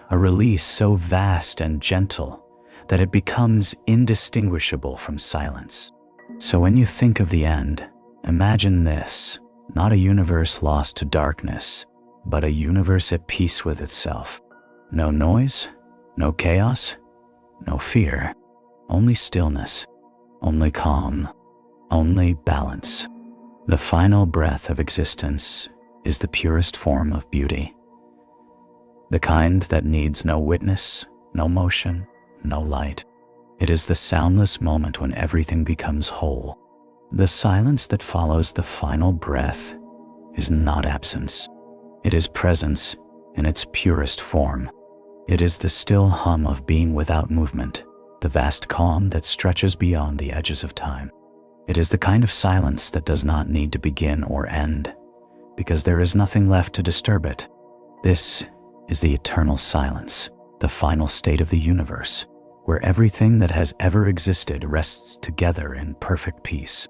Speaker 1: a release so vast and gentle that it becomes indistinguishable from silence. So when you think of the end, imagine this, not a universe lost to darkness, but a universe at peace with itself. No noise, no chaos, no fear, only stillness, only calm, only balance. The final breath of existence is the purest form of beauty. The kind that needs no witness, no motion, no light. It is the soundless moment when everything becomes whole. The silence that follows the final breath is not absence. It is presence in its purest form. It is the still hum of being without movement, the vast calm that stretches beyond the edges of time. It is the kind of silence that does not need to begin or end, because there is nothing left to disturb it. This is the eternal silence, the final state of the universe, where everything that has ever existed rests together in perfect peace.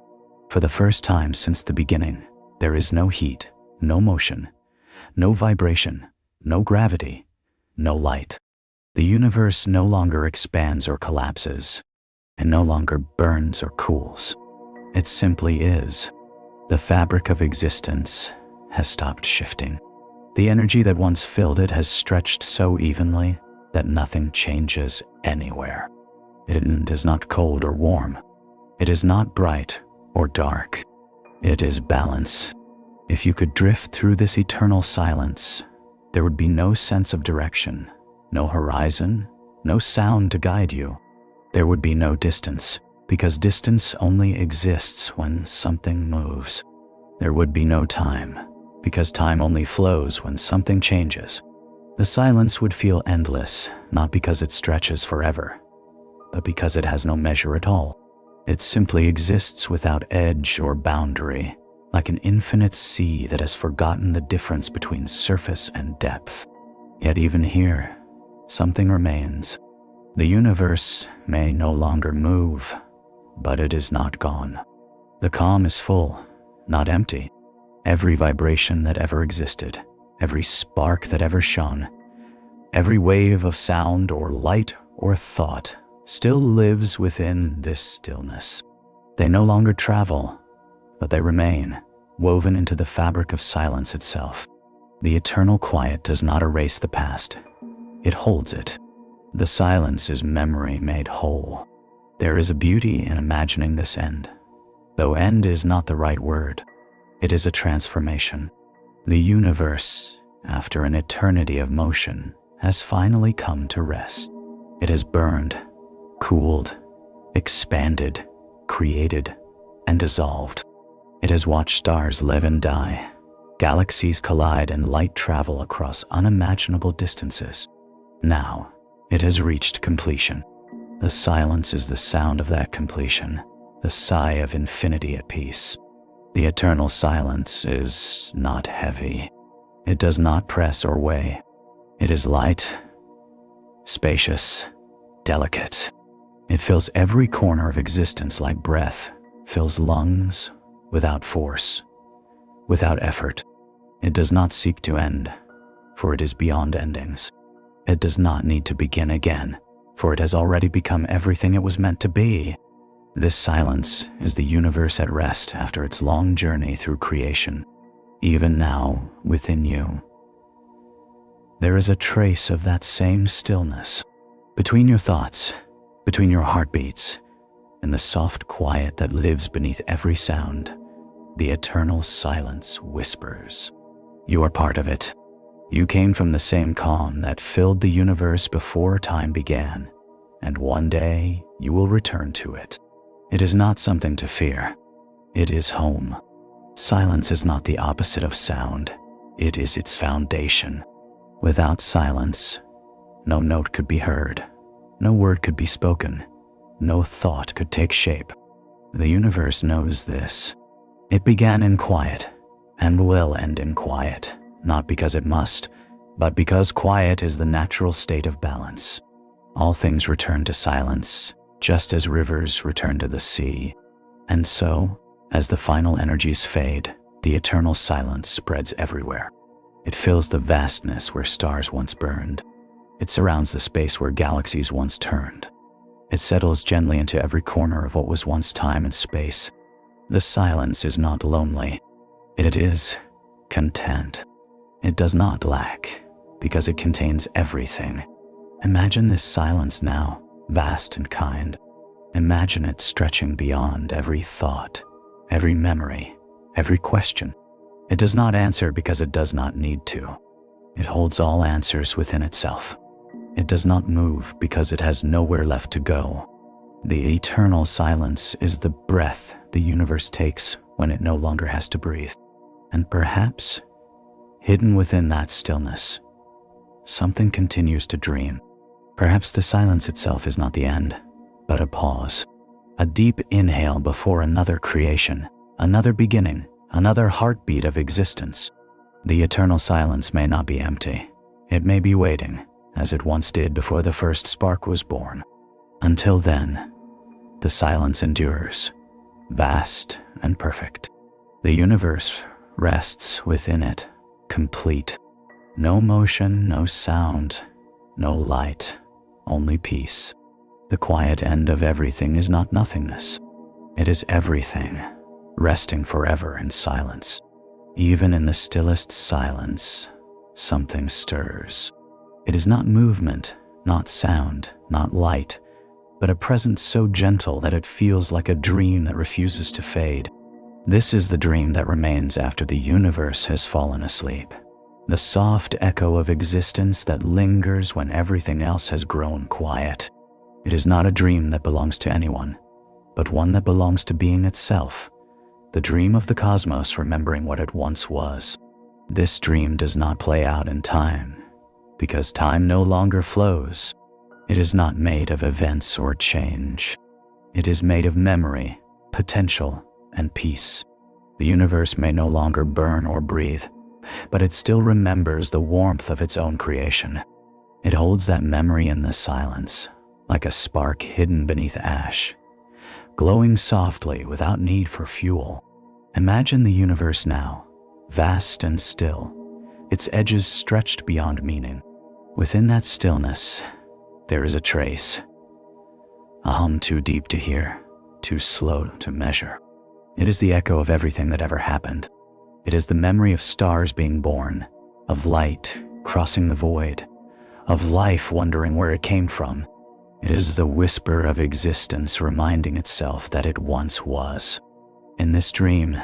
Speaker 1: For the first time since the beginning, there is no heat, no motion, no vibration, no gravity, no light. The universe no longer expands or collapses, and no longer burns or cools. It simply is. The fabric of existence has stopped shifting. The energy that once filled it has stretched so evenly that nothing changes anywhere. It is not cold or warm. It is not bright or dark. It is balance. If you could drift through this eternal silence, there would be no sense of direction, no horizon, no sound to guide you. There would be no distance, because distance only exists when something moves. There would be no time, because time only flows when something changes. The silence would feel endless, not because it stretches forever, but because it has no measure at all. It simply exists without edge or boundary, like an infinite sea that has forgotten the difference between surface and depth. Yet even here, something remains. The universe may no longer move, but it is not gone. The calm is full, not empty. Every vibration that ever existed, every spark that ever shone, every wave of sound or light or thought still lives within this stillness. They no longer travel, but they remain, woven into the fabric of silence itself. The eternal quiet does not erase the past. It holds it. The silence is memory made whole. There is a beauty in imagining this end, though end is not the right word. It is a transformation. The universe, after an eternity of motion, has finally come to rest. It has burned, cooled, expanded, created, and dissolved. It has watched stars live and die, galaxies collide, and light travel across unimaginable distances. Now, it has reached completion. The silence is the sound of that completion, the sigh of infinity at peace. The eternal silence is not heavy. It does not press or weigh. It is light, spacious, delicate. It fills every corner of existence like breath fills lungs, without force, without effort. It does not seek to end, for it is beyond endings. It does not need to begin again, for it has already become everything it was meant to be. This silence is the universe at rest after its long journey through creation. Even now, within you, there is a trace of that same stillness. Between your thoughts, between your heartbeats, and the soft quiet that lives beneath every sound, the eternal silence whispers. You are part of it. You came from the same calm that filled the universe before time began, and one day you will return to it. It is not something to fear. It is home. Silence is not the opposite of sound. It is its foundation. Without silence, no note could be heard, no word could be spoken, no thought could take shape. The universe knows this. It began in quiet and will end in quiet, not because it must, but because quiet is the natural state of balance. All things return to silence, just as rivers return to the sea. And so, as the final energies fade, the eternal silence spreads everywhere. It fills the vastness where stars once burned. It surrounds the space where galaxies once turned. It settles gently into every corner of what was once time and space. The silence is not lonely. It is content. It does not lack, because it contains everything. Imagine this silence now, vast and kind. Imagine it stretching beyond every thought, every memory, every question. It does not answer because it does not need to. It holds all answers within itself. It does not move because it has nowhere left to go. The eternal silence is the breath the universe takes when it no longer has to breathe. And perhaps, hidden within that stillness, something continues to dream. Perhaps the silence itself is not the end, but a pause. A deep inhale before another creation, another beginning, another heartbeat of existence. The eternal silence may not be empty. It may be waiting, as it once did before the first spark was born. Until then, the silence endures, vast and perfect. The universe rests within it, complete. No motion, no sound, no light, only peace. The quiet end of everything is not nothingness. It is everything, resting forever in silence. Even in the stillest silence, something stirs. It is not movement, not sound, not light, but a presence so gentle that it feels like a dream that refuses to fade. This is the dream that remains after the universe has fallen asleep. The soft echo of existence that lingers when everything else has grown quiet. It is not a dream that belongs to anyone, but one that belongs to being itself. The dream of the cosmos remembering what it once was. This dream does not play out in time, because time no longer flows. It is not made of events or change. It is made of memory, potential, and peace. The universe may no longer burn or breathe, but it still remembers the warmth of its own creation. It holds that memory in the silence, like a spark hidden beneath ash, glowing softly without need for fuel. Imagine the universe now, vast and still, its edges stretched beyond meaning. Within that stillness, there is a trace, a hum too deep to hear, too slow to measure. It is the echo of everything that ever happened. It is the memory of stars being born, of light crossing the void, of life wondering where it came from. It is the whisper of existence reminding itself that it once was. In this dream,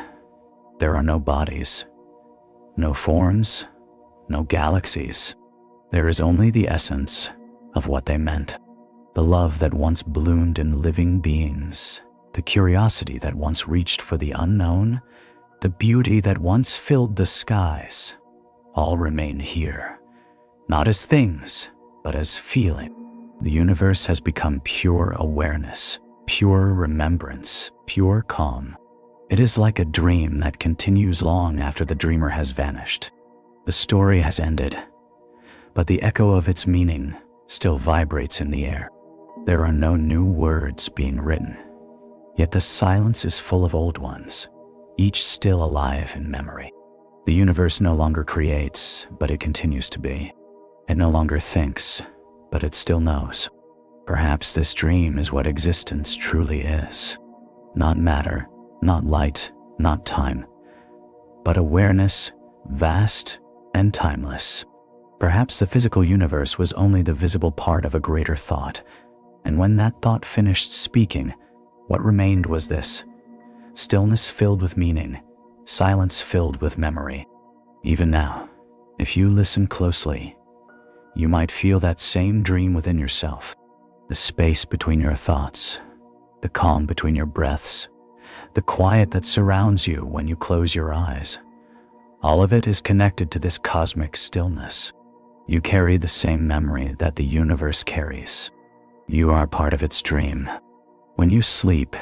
Speaker 1: there are no bodies, no forms, no galaxies. There is only the essence of what they meant. The love that once bloomed in living beings, the curiosity that once reached for the unknown, the beauty that once filled the skies, all remain here, not as things, but as feeling. The universe has become pure awareness, pure remembrance, pure calm. It is like a dream that continues long after the dreamer has vanished. The story has ended, but the echo of its meaning still vibrates in the air. There are no new words being written, yet the silence is full of old ones, each still alive in memory. The universe no longer creates, but it continues to be. It no longer thinks, but it still knows. Perhaps this dream is what existence truly is. Not matter, not light, not time, but awareness, vast and timeless. Perhaps the physical universe was only the visible part of a greater thought, and when that thought finished speaking, what remained was this: stillness filled with meaning, silence filled with memory. Even now, if you listen closely, you might feel that same dream within yourself. The space between your thoughts, the calm between your breaths, the quiet that surrounds you when you close your eyes. All of it is connected to this cosmic stillness. You carry the same memory that the universe carries. You are part of its dream. When you sleep,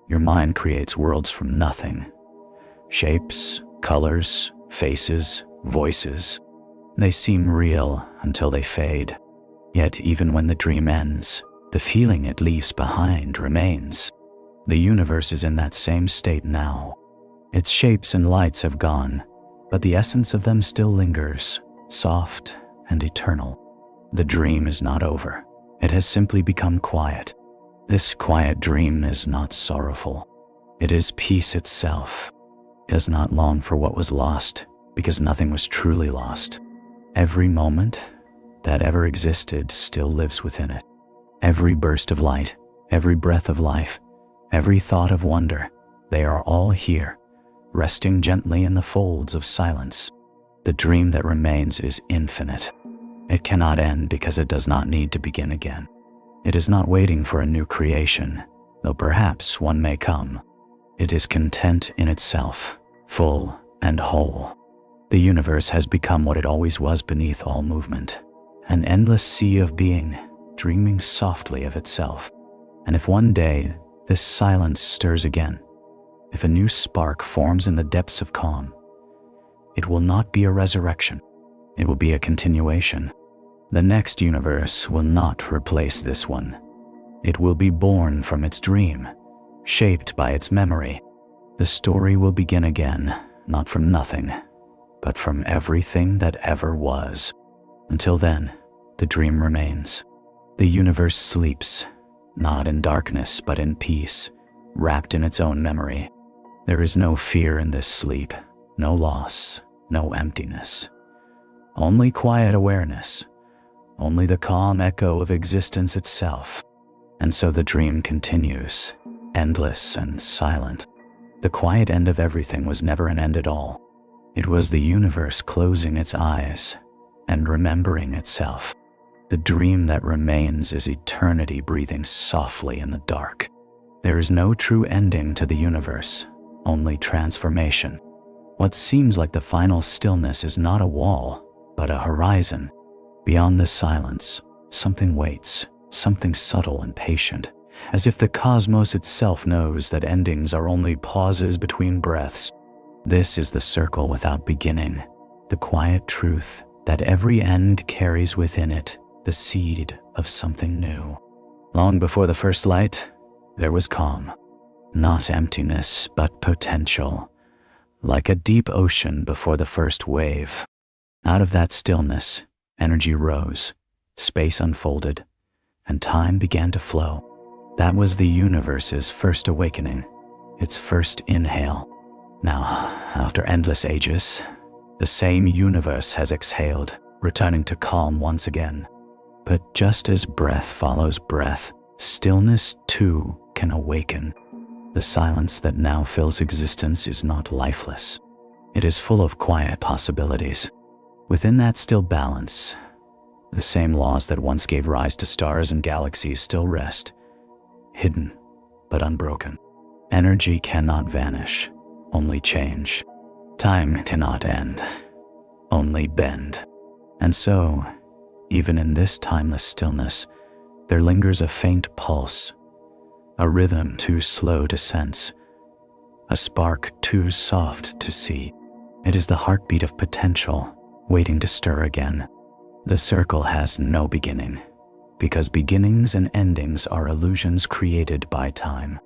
Speaker 1: your mind creates worlds from nothing. Shapes, colors, faces, voices. They seem real until they fade. Yet even when the dream ends, the feeling it leaves behind remains. The universe is in that same state now. Its shapes and lights have gone, but the essence of them still lingers, soft and eternal. The dream is not over. It has simply become quiet. This quiet dream is not sorrowful. It is peace itself. It does not long for what was lost, because nothing was truly lost. Every moment that ever existed still lives within it. Every burst of light, every breath of life, every thought of wonder, they are all here, resting gently in the folds of silence. The dream that remains is infinite. It cannot end because it does not need to begin again. It is not waiting for a new creation, though perhaps one may come. It is content in itself, full and whole. The universe has become what it always was beneath all movement, an endless sea of being, dreaming softly of itself. And if one day this silence stirs again, if a new spark forms in the depths of calm, it will not be a resurrection. It will be a continuation. The next universe will not replace this one. It will be born from its dream, shaped by its memory. The story will begin again, not from nothing, but from everything that ever was. Until then, the dream remains. The universe sleeps, not in darkness but in peace, wrapped in its own memory. There is no fear in this sleep, no loss, no emptiness. Only quiet awareness, only the calm echo of existence itself. And so the dream continues, endless and silent. The quiet end of everything was never an end at all. It was the universe closing its eyes and remembering itself. The dream that remains is eternity breathing softly in the dark. There is no true ending to the universe, only transformation. What seems like the final stillness is not a wall, but a horizon. Beyond the silence, something waits, something subtle and patient, as if the cosmos itself knows that endings are only pauses between breaths. This is the circle without beginning, the quiet truth that every end carries within it the seed of something new. Long before the first light, there was calm. Not emptiness, but potential, like a deep ocean before the first wave. Out of that stillness, energy rose, space unfolded, and time began to flow. That was the universe's first awakening, its first inhale. Now, after endless ages, the same universe has exhaled, returning to calm once again. But just as breath follows breath, stillness too can awaken. The silence that now fills existence is not lifeless. It is full of quiet possibilities. Within that still balance, the same laws that once gave rise to stars and galaxies still rest, hidden but unbroken. Energy cannot vanish, only change. Time cannot end, only bend. And so, even in this timeless stillness, there lingers a faint pulse, a rhythm too slow to sense, a spark too soft to see. It is the heartbeat of potential, waiting to stir again. The circle has no beginning, because beginnings and endings are illusions created by time.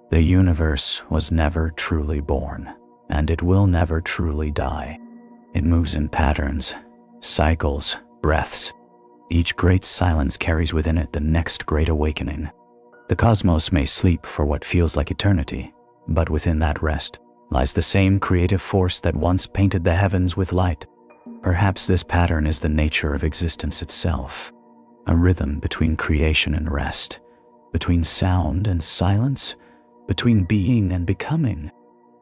Speaker 1: The universe was never truly born, and it will never truly die. It moves in patterns, cycles, breaths. Each great silence carries within it the next great awakening. The cosmos may sleep for what feels like eternity, but within that rest lies the same creative force that once painted the heavens with light. Perhaps this pattern is the nature of existence itself, a rhythm between creation and rest, between sound and silence, between being and becoming.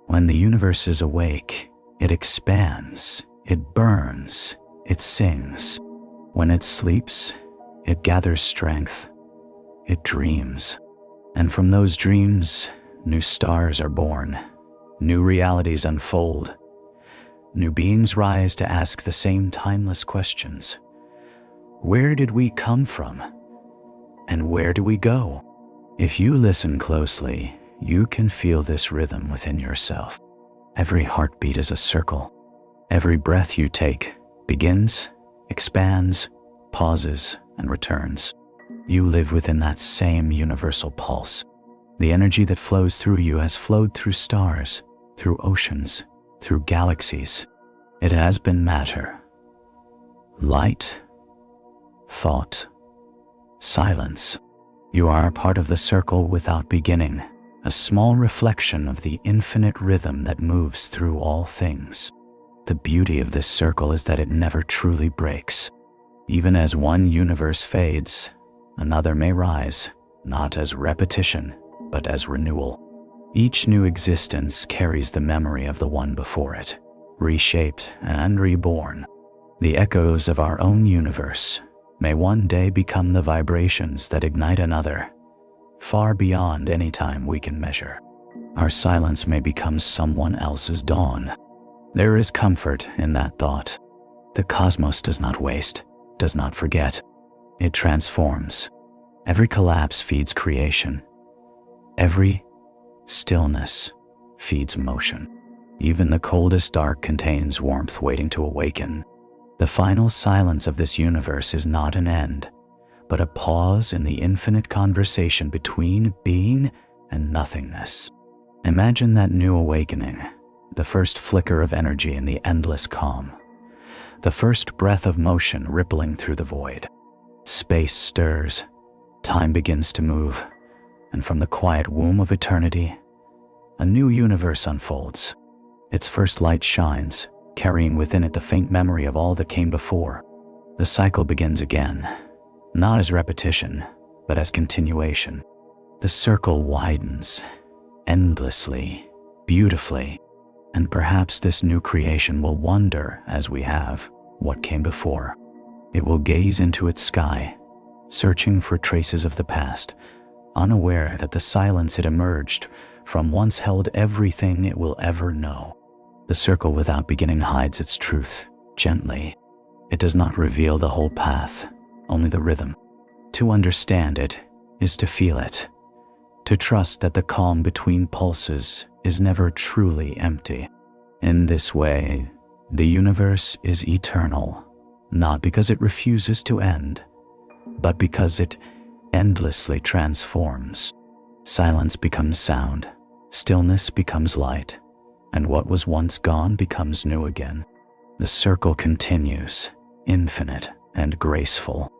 Speaker 1: When the universe is awake, it expands, it burns, it sings. When it sleeps, it gathers strength, it dreams. And from those dreams, new stars are born, new realities unfold. New beings rise to ask the same timeless questions. Where did we come from? And where do we go? If you listen closely, you can feel this rhythm within yourself. Every heartbeat is a circle. Every breath you take begins, expands, pauses, and returns. You live within that same universal pulse. The energy that flows through you has flowed through stars, through oceans, through galaxies. It has been matter, light, thought, silence. You are a part of the circle without beginning, a small reflection of the infinite rhythm that moves through all things. The beauty of this circle is that it never truly breaks. Even as one universe fades, another may rise, not as repetition, but as renewal. Each new existence carries the memory of the one before it, reshaped and reborn. The echoes of our own universe may one day become the vibrations that ignite another, far beyond any time we can measure. Our silence may become someone else's dawn. There is comfort in that thought. The cosmos does not waste, does not forget. It transforms. Every collapse feeds creation. Every stillness feeds motion. Even the coldest dark contains warmth waiting to awaken. The final silence of this universe is not an end, but a pause in the infinite conversation between being and nothingness. Imagine that new awakening, the first flicker of energy in the endless calm, the first breath of motion rippling through the void. Space stirs, time begins to move, and from the quiet womb of eternity, A new universe unfolds. Its first light shines, carrying within it the faint memory of all that came before. The cycle begins again, not as repetition, but as continuation. The circle widens, endlessly, beautifully, and perhaps this new creation will wonder, as we have, what came before. It will gaze into its sky, searching for traces of the past, unaware that the silence it emerged from once held everything it will ever know. The circle without beginning hides its truth, gently. It does not reveal the whole path, only the rhythm. To understand it is to feel it, to trust that the calm between pulses is never truly empty. In this way, the universe is eternal, not because it refuses to end, but because it endlessly transforms. Silence becomes sound, stillness becomes light, and what was once gone becomes new again. The circle continues, infinite and graceful.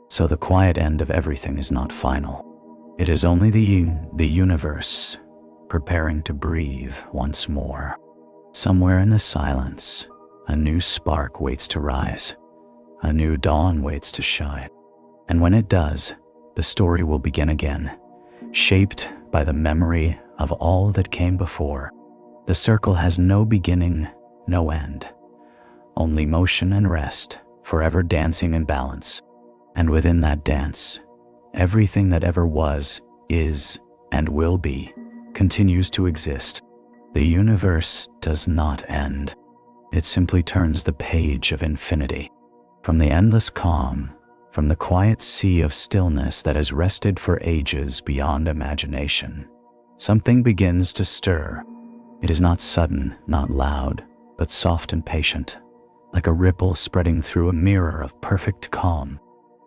Speaker 1: So the quiet end of everything is not final. It is only the universe preparing to breathe once more. Somewhere in the silence, a new spark waits to rise. A new dawn waits to shine. And when it does, the story will begin again, shaped by the memory of all that came before. The circle has no beginning, no end, only motion and rest, forever dancing in balance. And within that dance, everything that ever was, is, and will be, continues to exist. The universe does not end. It simply turns the page of infinity. From the endless calm, from the quiet sea of stillness that has rested for ages beyond imagination, something begins to stir. It is not sudden, not loud, but soft and patient, like a ripple spreading through a mirror of perfect calm.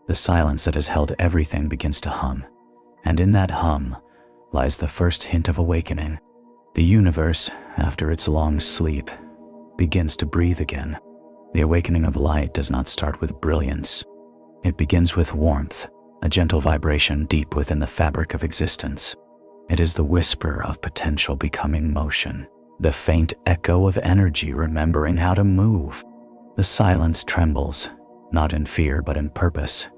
Speaker 1: The silence that has held everything begins to hum, and in that hum lies the first hint of awakening. The universe, after its long sleep, begins to breathe again. The awakening of light does not start with brilliance. It begins with warmth, a gentle vibration deep within the fabric of existence. It is the whisper of potential becoming motion, the faint echo of energy remembering how to move. The silence trembles, not in fear but in purpose,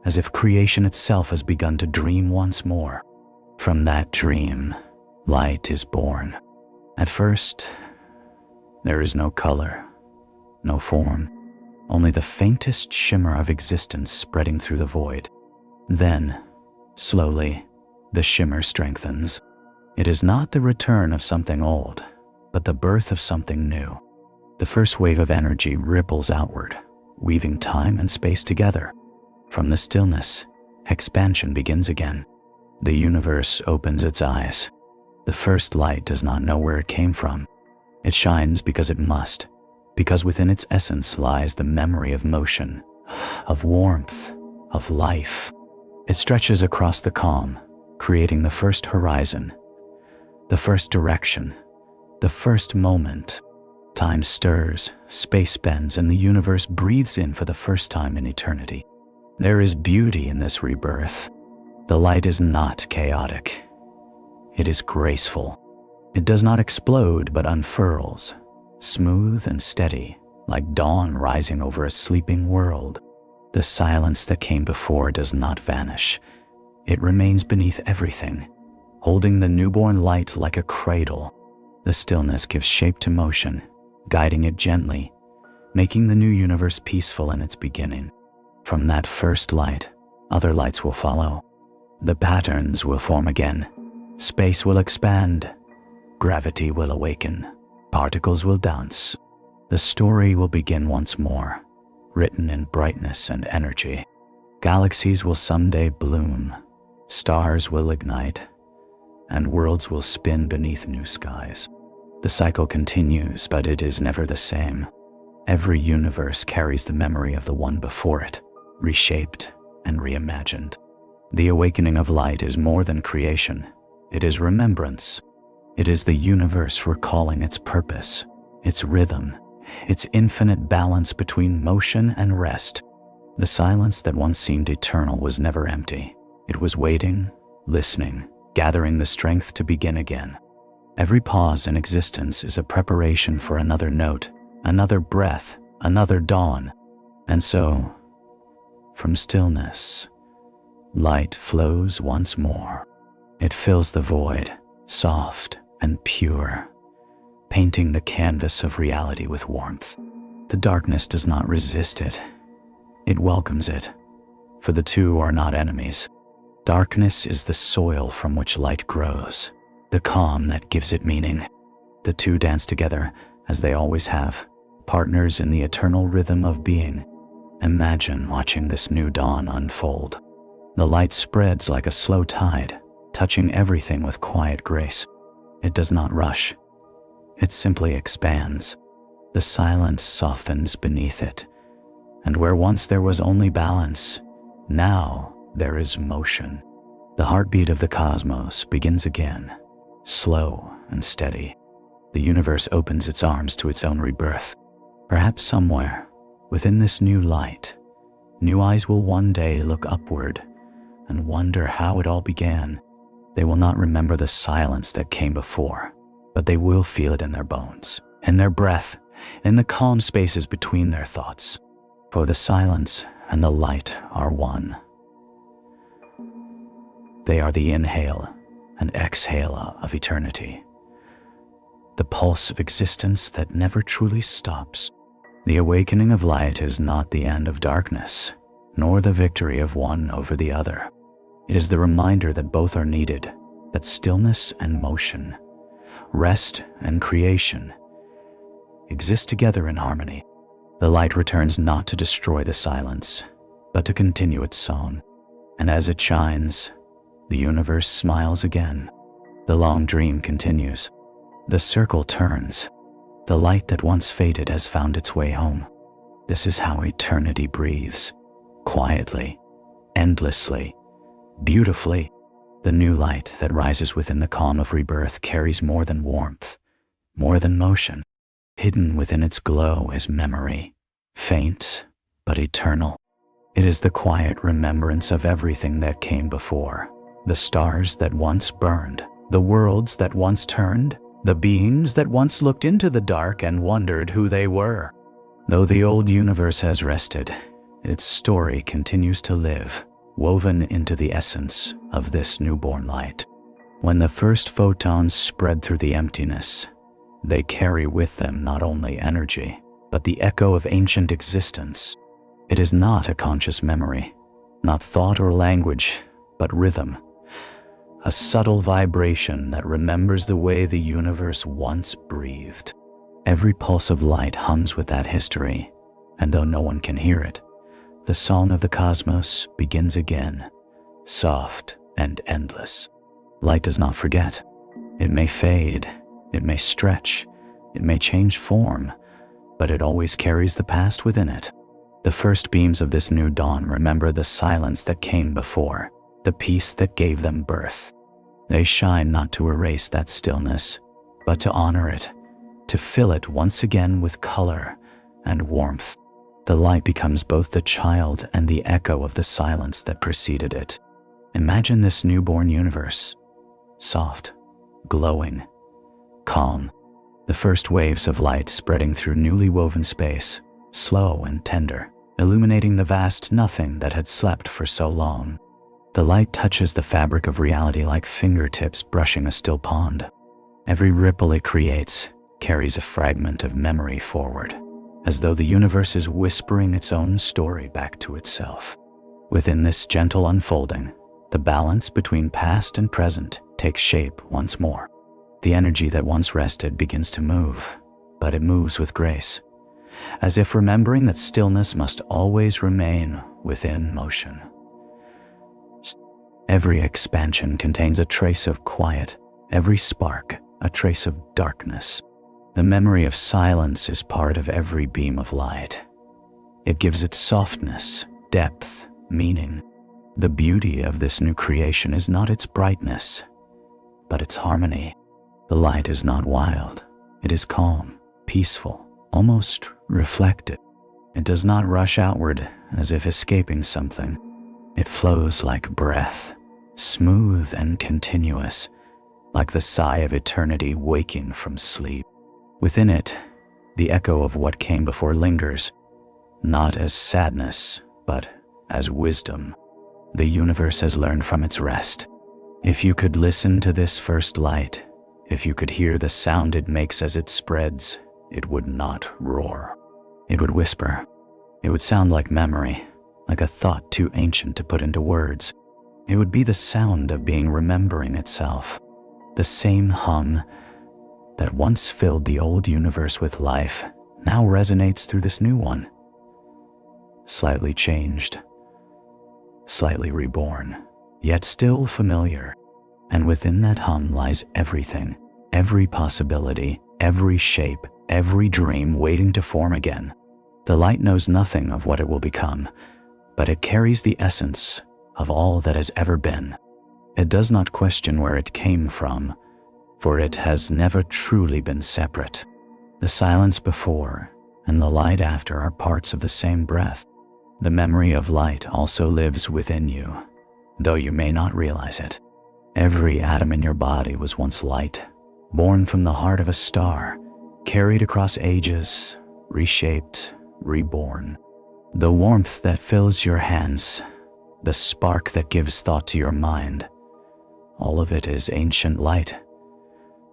Speaker 1: as if creation itself has begun to dream once more. From that dream, light is born. At first, there is no color, no form, only the faintest shimmer of existence spreading through the void. Then, slowly, the shimmer strengthens. It is not the return of something old, but the birth of something new. The first wave of energy ripples outward, weaving time and space together. From the stillness, expansion begins again. The universe opens its eyes. The first light does not know where it came from. It shines because it must, because within its essence lies the memory of motion, of warmth, of life. It stretches across the calm, creating the first horizon, the first direction, the first moment. Time stirs, space bends, and the universe breathes in for the first time in eternity. There is beauty in this rebirth. The light is not chaotic. It is graceful. It does not explode but unfurls, smooth and steady, like dawn rising over a sleeping world. The silence that came before does not vanish. It remains beneath everything, holding the newborn light like a cradle. The stillness gives shape to motion, guiding it gently, making the new universe peaceful in its beginning. From that first light, other lights will follow. The patterns will form again. Space will expand. Gravity will awaken. Particles will dance. The story will begin once more, written in brightness and energy. Galaxies will someday bloom. Stars will ignite. And worlds will spin beneath new skies. The cycle continues, but it is never the same. Every universe carries the memory of the one before it, reshaped and reimagined. The awakening of light is more than creation. It is remembrance. It is the universe recalling its purpose, its rhythm, its infinite balance between motion and rest. The silence that once seemed eternal was never empty. It was waiting, listening, gathering the strength to begin again. Every pause in existence is a preparation for another note, another breath, another dawn. And so, from stillness, light flows once more. It fills the void, soft and pure, painting the canvas of reality with warmth. The darkness does not resist it. It welcomes it, for the two are not enemies. Darkness is the soil from which light grows, the calm that gives it meaning. The two dance together, as they always have, partners in the eternal rhythm of being. Imagine watching this new dawn unfold. The light spreads like a slow tide, touching everything with quiet grace. It does not rush. It simply expands. The silence softens beneath it, and where once there was only balance, now there is motion. The heartbeat of the cosmos begins again, slow and steady. The universe opens its arms to its own rebirth. Perhaps somewhere, within this new light, new eyes will one day look upward and wonder how it all began. They will not remember the silence that came before, but they will feel it in their bones, in their breath, in the calm spaces between their thoughts. For the silence and the light are one. They are the inhale and exhale of eternity, the pulse of existence that never truly stops. The awakening of light is not the end of darkness, nor the victory of one over the other. It is the reminder that both are needed, that stillness and motion, rest and creation, exist together in harmony. The light returns not to destroy the silence, but to continue its song. And as it shines, the universe smiles again. The long dream continues. The circle turns. The light that once faded has found its way home. This is how eternity breathes, quietly, endlessly, beautifully. The new light that rises within the calm of rebirth carries more than warmth, more than motion. Hidden within its glow is memory, faint but eternal. It is the quiet remembrance of everything that came before. The stars that once burned, the worlds that once turned, the beings that once looked into the dark and wondered who they were. Though the old universe has rested, its story continues to live, woven into the essence of this newborn light. When the first photons spread through the emptiness, they carry with them not only energy, but the echo of ancient existence. It is not a conscious memory, not thought or language, but rhythm, a subtle vibration that remembers the way the universe once breathed. Every pulse of light hums with that history, and though no one can hear it, the song of the cosmos begins again, soft and endless. Light does not forget. It may fade, it may stretch, it may change form, but it always carries the past within it. The first beams of this new dawn remember the silence that came before, the peace that gave them birth. They shine not to erase that stillness, but to honor it, to fill it once again with color and warmth. The light becomes both the child and the echo of the silence that preceded it. Imagine this newborn universe, soft, glowing, calm, the first waves of light spreading through newly woven space, slow and tender, illuminating the vast nothing that had slept for so long. The light touches the fabric of reality like fingertips brushing a still pond. Every ripple it creates carries a fragment of memory forward, as though the universe is whispering its own story back to itself. Within this gentle unfolding, the balance between past and present takes shape once more. The energy that once rested begins to move, but it moves with grace, as if remembering that stillness must always remain within motion. Every expansion contains a trace of quiet, every spark a trace of darkness. The memory of silence is part of every beam of light. It gives it softness, depth, meaning. The beauty of this new creation is not its brightness, but its harmony. The light is not wild. It is calm, peaceful, almost reflective. It does not rush outward as if escaping something. It flows like breath, smooth and continuous, like the sigh of eternity waking from sleep. Within it, the echo of what came before lingers, not as sadness, but as wisdom. The universe has learned from its rest. If you could listen to this first light, if you could hear the sound it makes as it spreads, it would not roar. It would whisper. It would sound like memory, like a thought too ancient to put into words. It would be the sound of being remembering itself. The same hum that once filled the old universe with life now resonates through this new one. Slightly changed, slightly reborn, yet still familiar. And within that hum lies everything, every possibility, every shape, every dream waiting to form again. The light knows nothing of what it will become, but it carries the essence of all that has ever been. It does not question where it came from, for it has never truly been separate. The silence before and the light after are parts of the same breath. The memory of light also lives within you, though you may not realize it. Every atom in your body was once light, born from the heart of a star, carried across ages, reshaped, reborn. The warmth that fills your hands, the spark that gives thought to your mind, all of it is ancient light,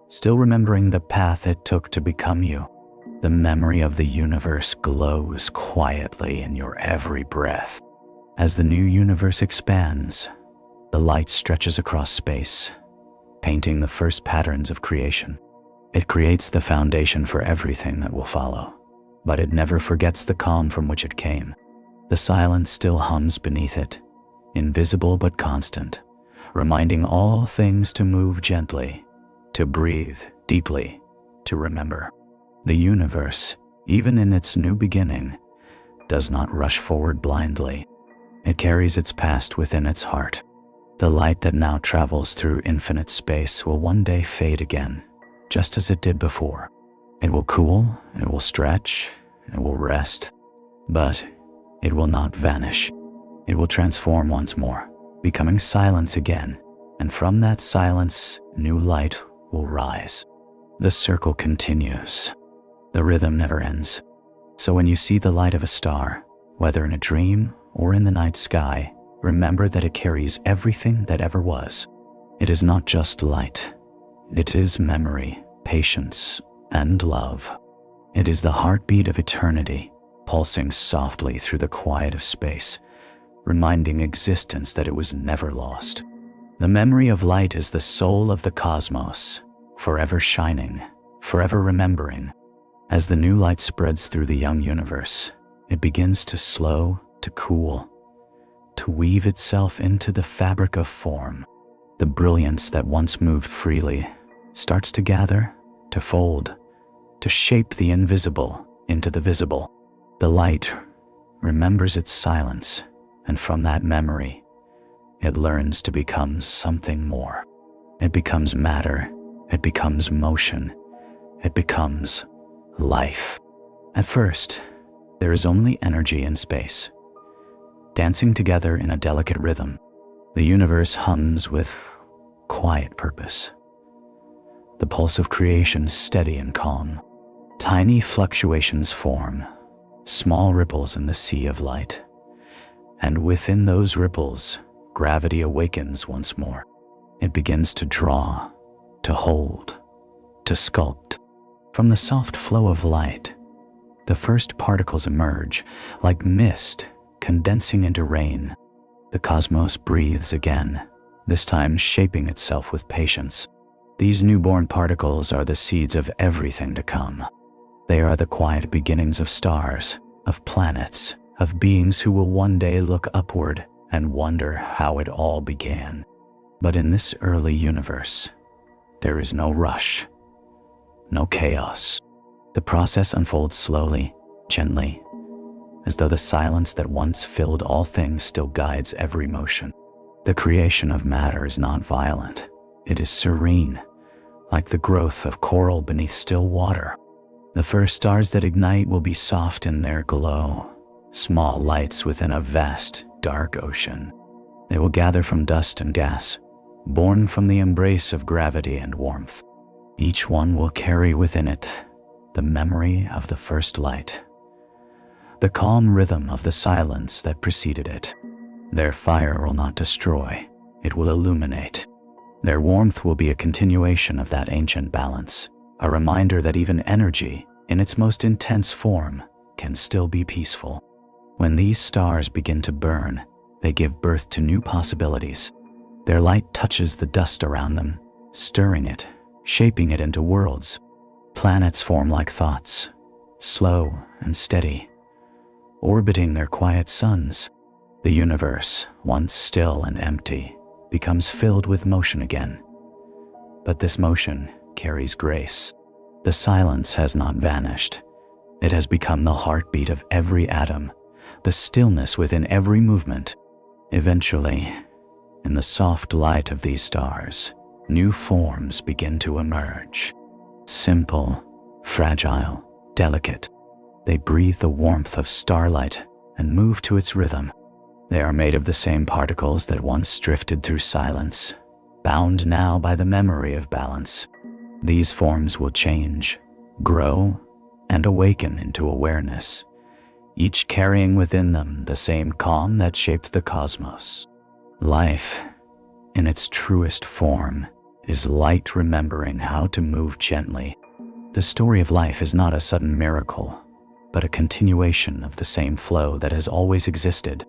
Speaker 1: still remembering the path it took to become you. The memory of the universe glows quietly in your every breath. As the new universe expands, the light stretches across space, painting the first patterns of creation. It creates the foundation for everything that will follow, but it never forgets the calm from which it came. The silence still hums beneath it, invisible but constant, reminding all things to move gently, to breathe deeply, to remember. The universe, even in its new beginning, does not rush forward blindly. It carries its past within its heart. The light that now travels through infinite space will one day fade again, just as it did before. It will cool, it will stretch, it will rest, but it will not vanish. It will transform once more, becoming silence again, and from that silence, new light will rise. The circle continues. The rhythm never ends. So when you see the light of a star, whether in a dream or in the night sky, remember that it carries everything that ever was. It is not just light. It is memory, patience, and love. It is the heartbeat of eternity, pulsing softly through the quiet of space, reminding existence that it was never lost. The memory of light is the soul of the cosmos, forever shining, forever remembering. As the new light spreads through the young universe, it begins to slow, to cool, to weave itself into the fabric of form. The brilliance that once moved freely starts to gather, to fold, to shape the invisible into the visible. The light remembers its silence, and from that memory, it learns to become something more. It becomes matter, it becomes motion, it becomes life. At first, there is only energy and space, dancing together in a delicate rhythm. The universe hums with quiet purpose. The pulse of creation steady and calm. Tiny fluctuations form, small ripples in the sea of light. And within those ripples, gravity awakens once more. It begins to draw, to hold, to sculpt. From the soft flow of light, the first particles emerge, like mist condensing into rain. The cosmos breathes again, this time shaping itself with patience. These newborn particles are the seeds of everything to come. They are the quiet beginnings of stars, of planets, of beings who will one day look upward and wonder how it all began. But in this early universe, there is no rush, no chaos. The process unfolds slowly, gently, as though the silence that once filled all things still guides every motion. The creation of matter is not violent. It is serene, like the growth of coral beneath still water. The first stars that ignite will be soft in their glow, small lights within a vast, dark ocean. They will gather from dust and gas, born from the embrace of gravity and warmth. Each one will carry within it the memory of the first light, the calm rhythm of the silence that preceded it. Their fire will not destroy, it will illuminate. Their warmth will be a continuation of that ancient balance, a reminder that even energy, in its most intense form, can still be peaceful. When these stars begin to burn, they give birth to new possibilities. Their light touches the dust around them, stirring it, shaping it into worlds. Planets form like thoughts, slow and steady, orbiting their quiet suns. The universe, once still and empty, becomes filled with motion again. But this motion carries grace. The silence has not vanished. It has become the heartbeat of every atom, the stillness within every movement. Eventually, in the soft light of these stars, new forms begin to emerge. Simple, fragile, delicate. They breathe the warmth of starlight and move to its rhythm. They are made of the same particles that once drifted through silence, bound now by the memory of balance. These forms will change, grow, and awaken into awareness, each carrying within them the same calm that shaped the cosmos. Life, in its truest form, is light remembering how to move gently. The story of life is not a sudden miracle, but a continuation of the same flow that has always existed.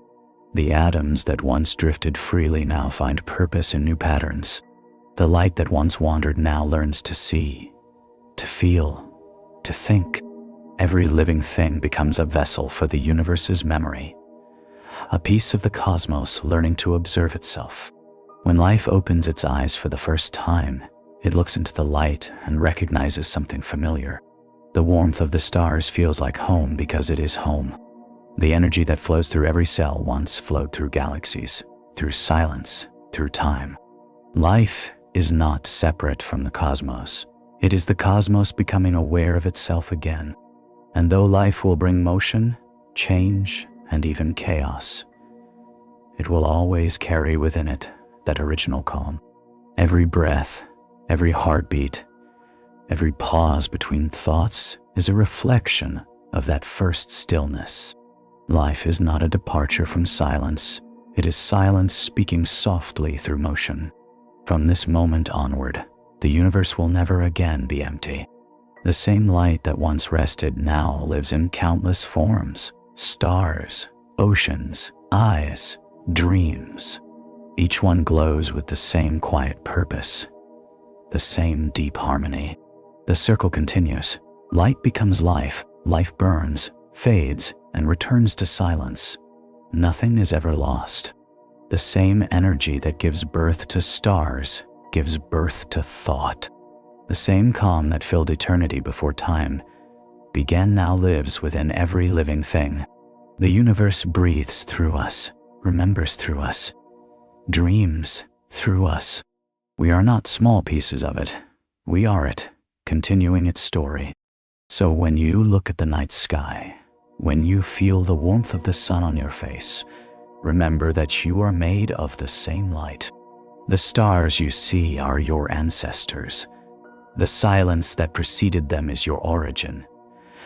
Speaker 1: The atoms that once drifted freely now find purpose in new patterns. The light that once wandered now learns to see, to feel, to think. Every living thing becomes a vessel for the universe's memory, a piece of the cosmos learning to observe itself. When life opens its eyes for the first time, it looks into the light and recognizes something familiar. The warmth of the stars feels like home because it is home. The energy that flows through every cell once flowed through galaxies, through silence, through time. Life is not separate from the cosmos. It is the cosmos becoming aware of itself again. And though life will bring motion, change, and even chaos, it will always carry within it that original calm. Every breath, every heartbeat, every pause between thoughts is a reflection of that first stillness. Life is not a departure from silence. It is silence speaking softly through motion. From this moment onward, the universe will never again be empty. The same light that once rested now lives in countless forms: stars, oceans, eyes, dreams. Each one glows with the same quiet purpose, the same deep harmony. The circle continues. Light becomes life, life burns, fades, and returns to silence. Nothing is ever lost. The same energy that gives birth to stars gives birth to thought. The same calm that filled eternity before time began now lives within every living thing. The universe breathes through us, remembers through us, dreams through us. We are not small pieces of it. We are it, continuing its story. So when you look at the night sky, when you feel the warmth of the sun on your face, remember that you are made of the same light. The stars you see are your ancestors. The silence that preceded them is your origin.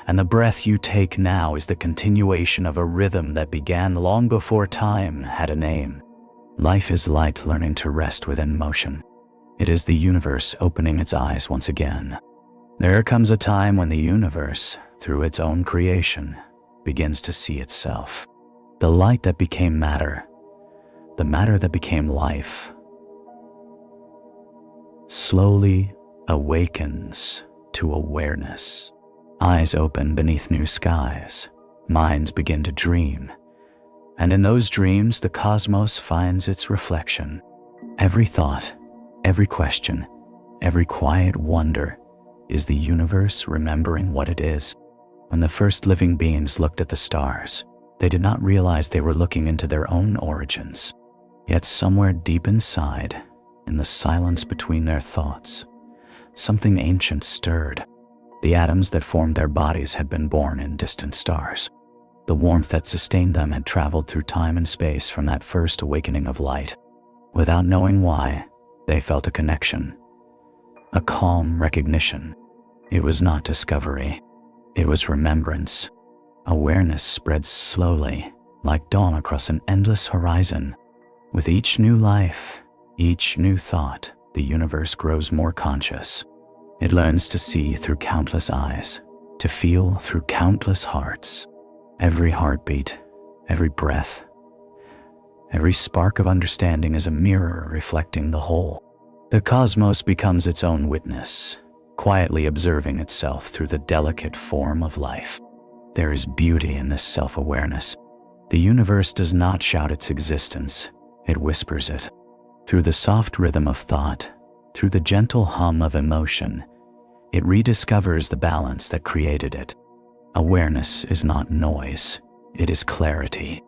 Speaker 1: And the breath you take now is the continuation of a rhythm that began long before time had a name. Life is light learning to rest within motion. It is the universe opening its eyes once again. There comes a time when the universe, through its own creation, begins to see itself. The light that became matter, the matter that became life, slowly awakens to awareness. Eyes open beneath new skies, minds begin to dream, and in those dreams the cosmos finds its reflection. Every thought, every question, every quiet wonder is the universe remembering what it is. When the first living beings looked at the stars, they did not realize they were looking into their own origins. Yet somewhere deep inside, in the silence between their thoughts, something ancient stirred. The atoms that formed their bodies had been born in distant stars. The warmth that sustained them had traveled through time and space from that first awakening of light. Without knowing why, They felt a connection, a calm recognition. It was not discovery, it was remembrance. Awareness spreads slowly, like dawn across an endless horizon. With each new life, each new thought, the universe grows more conscious. It learns to see through countless eyes, to feel through countless hearts. Every heartbeat, every breath, every spark of understanding is a mirror reflecting the whole. The cosmos becomes its own witness, quietly observing itself through the delicate form of life. There is beauty in this self-awareness. The universe does not shout its existence, it whispers it. Through the soft rhythm of thought, through the gentle hum of emotion, it rediscovers the balance that created it. Awareness is not noise, it is clarity.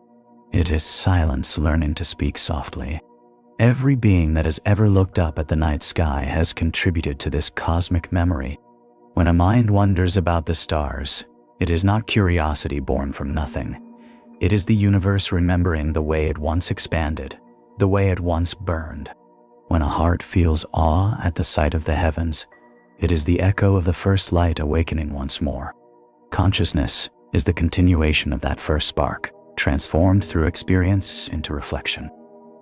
Speaker 1: It is silence learning to speak softly. Every being that has ever looked up at the night sky has contributed to this cosmic memory. When a mind wonders about the stars, it is not curiosity born from nothing. It is the universe remembering the way it once expanded, the way it once burned. When a heart feels awe at the sight of the heavens, it is the echo of the first light awakening once more. Consciousness is the continuation of that first spark, transformed through experience into reflection.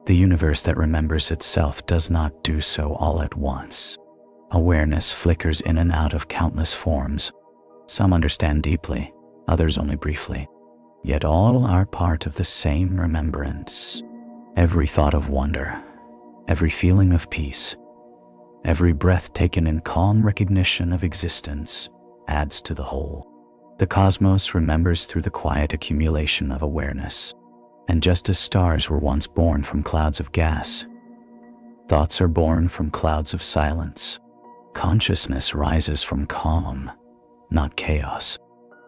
Speaker 1: The universe that remembers itself does not do so all at once. Awareness flickers in and out of countless forms. Some understand deeply, others only briefly. Yet all are part of the same remembrance. Every thought of wonder, every feeling of peace, every breath taken in calm recognition of existence adds to the whole. The cosmos remembers through the quiet accumulation of awareness. And just as stars were once born from clouds of gas, thoughts are born from clouds of silence. Consciousness rises from calm, not chaos.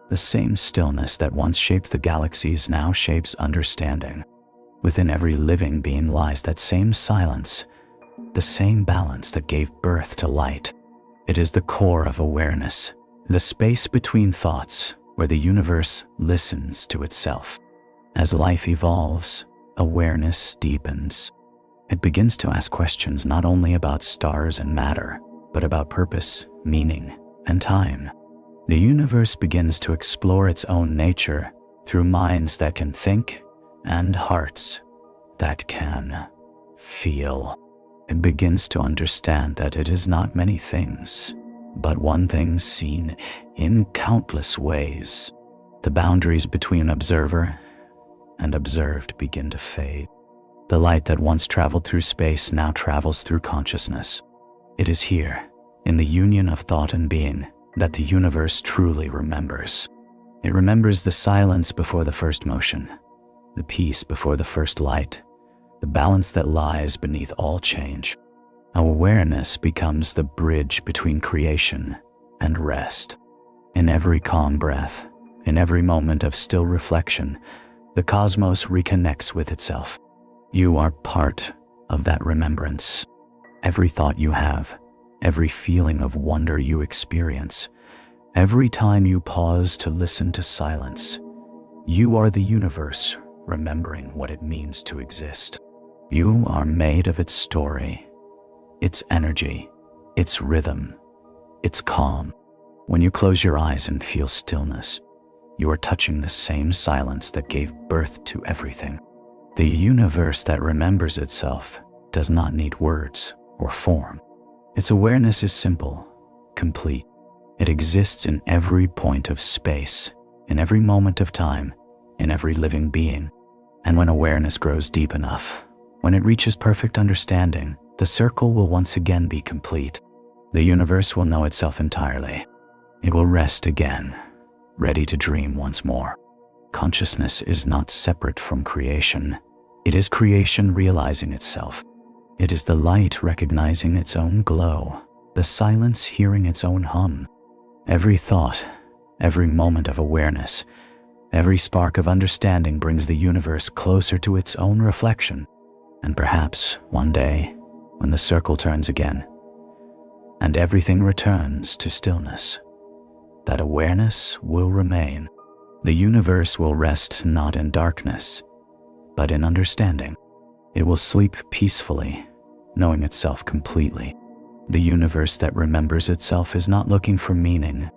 Speaker 1: The same stillness that once shaped the galaxies now shapes understanding. Within every living being lies that same silence, the same balance that gave birth to light. It is the core of awareness, the space between thoughts where the universe listens to itself. As life evolves, awareness deepens. It begins to ask questions not only about stars and matter, but about purpose, meaning, and time. The universe begins to explore its own nature through minds that can think and hearts that can feel. It begins to understand that it is not many things, but one thing seen in countless ways. The boundaries between observer and observed begin to fade. The light that once traveled through space now travels through consciousness. It is here, in the union of thought and being, that the universe truly remembers. It remembers the silence before the first motion, the peace before the first light, the balance that lies beneath all change. Awareness becomes the bridge between creation and rest. In every calm breath, in every moment of still reflection, the cosmos reconnects with itself. You are part of that remembrance. Every thought you have, every feeling of wonder you experience, every time you pause to listen to silence, you are the universe remembering what it means to exist. You are made of its story, its energy, its rhythm, its calm. When you close your eyes and feel stillness, you are touching the same silence that gave birth to everything. The universe that remembers itself does not need words or form. Its awareness is simple, complete. It exists in every point of space, in every moment of time, in every living being. And when awareness grows deep enough, when it reaches perfect understanding, the circle will once again be complete. The universe will know itself entirely. It will rest again, ready to dream once more. Consciousness is not separate from creation. It is creation realizing itself. It is the light recognizing its own glow, the silence hearing its own hum. Every thought, every moment of awareness, every spark of understanding brings the universe closer to its own reflection. And perhaps one day, when the circle turns again, and everything returns to stillness, that awareness will remain. The universe will rest not in darkness, but in understanding. It will sleep peacefully, knowing itself completely. The universe that remembers itself is not looking for meaning.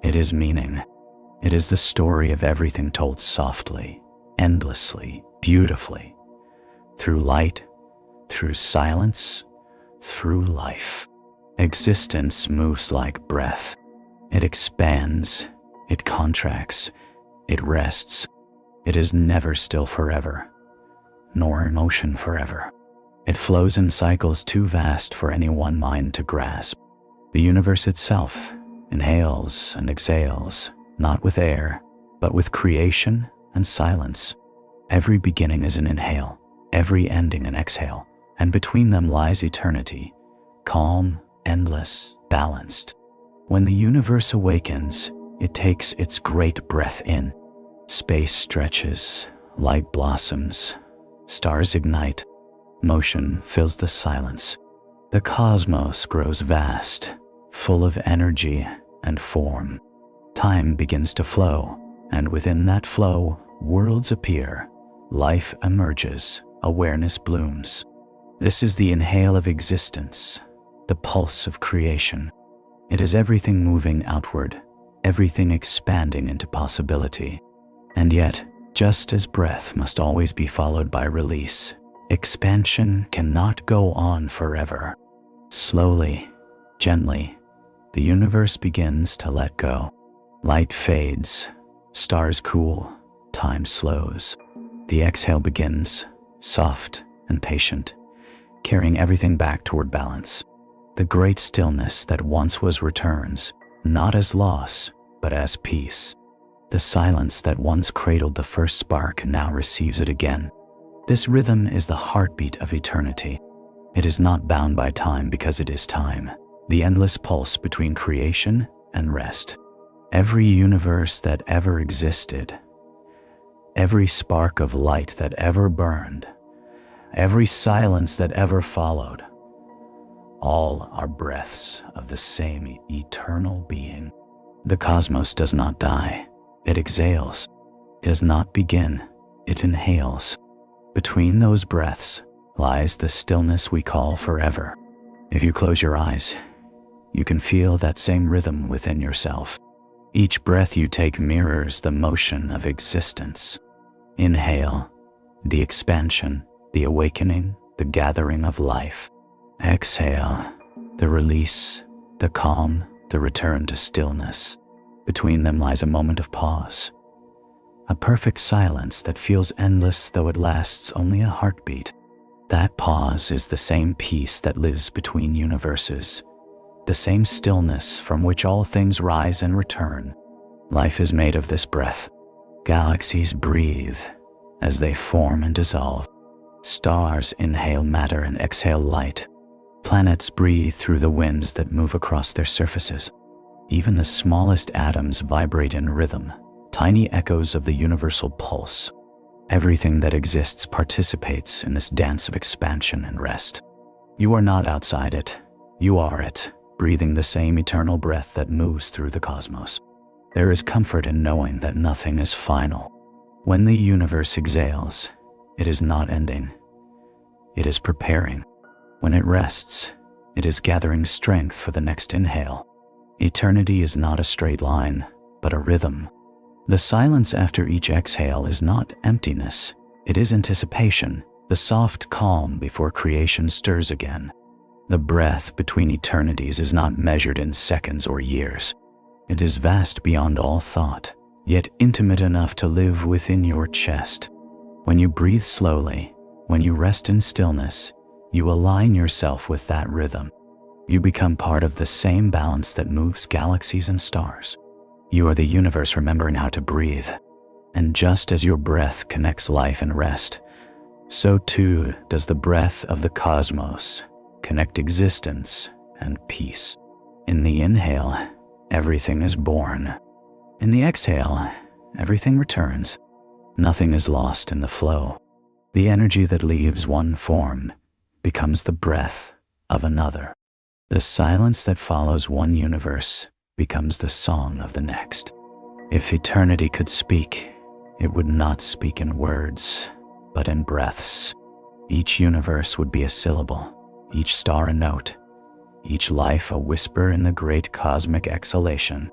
Speaker 1: It is meaning. It is the story of everything told softly, endlessly, beautifully, through light, through silence, through life. Existence moves like breath. It expands, it contracts, it rests. It is never still forever, nor in motion forever. It flows in cycles too vast for any one mind to grasp. The universe itself inhales and exhales, not with air, but with creation and silence. Every beginning is an inhale, every ending an exhale, and between them lies eternity, calm, endless, balanced. When the universe awakens, it takes its great breath in. Space stretches, light blossoms, stars ignite, motion fills the silence. The cosmos grows vast, full of energy and form. Time begins to flow, and within that flow, worlds appear, life emerges, awareness blooms. This is the inhale of existence, the pulse of creation. It is everything moving outward, everything expanding into possibility. And yet, just as breath must always be followed by release, expansion cannot go on forever. Slowly, gently, the universe begins to let go. Light fades, stars cool, time slows. The exhale begins, soft and patient, carrying everything back toward balance. The great stillness that once was returns, not as loss, but as peace. The silence that once cradled the first spark now receives it again. This rhythm is the heartbeat of eternity. It is not bound by time because it is time, the endless pulse between creation and rest. Every universe that ever existed, every spark of light that ever burned, every silence that ever followed, all are breaths of the same eternal being. The cosmos does not die. It exhales, does not begin, it inhales. Between those breaths lies the stillness we call forever. If you close your eyes, you can feel that same rhythm within yourself. Each breath you take mirrors the motion of existence. Inhale, the expansion, the awakening, the gathering of life. Exhale, the release, the calm, the return to stillness. Between them lies a moment of pause, a perfect silence that feels endless though it lasts only a heartbeat. That pause is the same peace that lives between universes, the same stillness from which all things rise and return. Life is made of this breath. Galaxies breathe as they form and dissolve. Stars inhale matter and exhale light. Planets breathe through the winds that move across their surfaces. Even the smallest atoms vibrate in rhythm, tiny echoes of the universal pulse. Everything that exists participates in this dance of expansion and rest. You are not outside it. You are it, breathing the same eternal breath that moves through the cosmos. There is comfort in knowing that nothing is final. When the universe exhales, it is not ending. It is preparing. When it rests, it is gathering strength for the next inhale. Eternity is not a straight line, but a rhythm. The silence after each exhale is not emptiness, it is anticipation, the soft calm before creation stirs again. The breath between eternities is not measured in seconds or years. It is vast beyond all thought, yet intimate enough to live within your chest. When you breathe slowly, when you rest in stillness, you align yourself with that rhythm. You become part of the same balance that moves galaxies and stars. You are the universe remembering how to breathe. And just as your breath connects life and rest, so too does the breath of the cosmos connect existence and peace. In the inhale, everything is born. In the exhale, everything returns. Nothing is lost in the flow. The energy that leaves one form becomes the breath of another. The silence that follows one universe becomes the song of the next. If eternity could speak, it would not speak in words, but in breaths. Each universe would be a syllable, each star a note, each life a whisper in the great cosmic exhalation.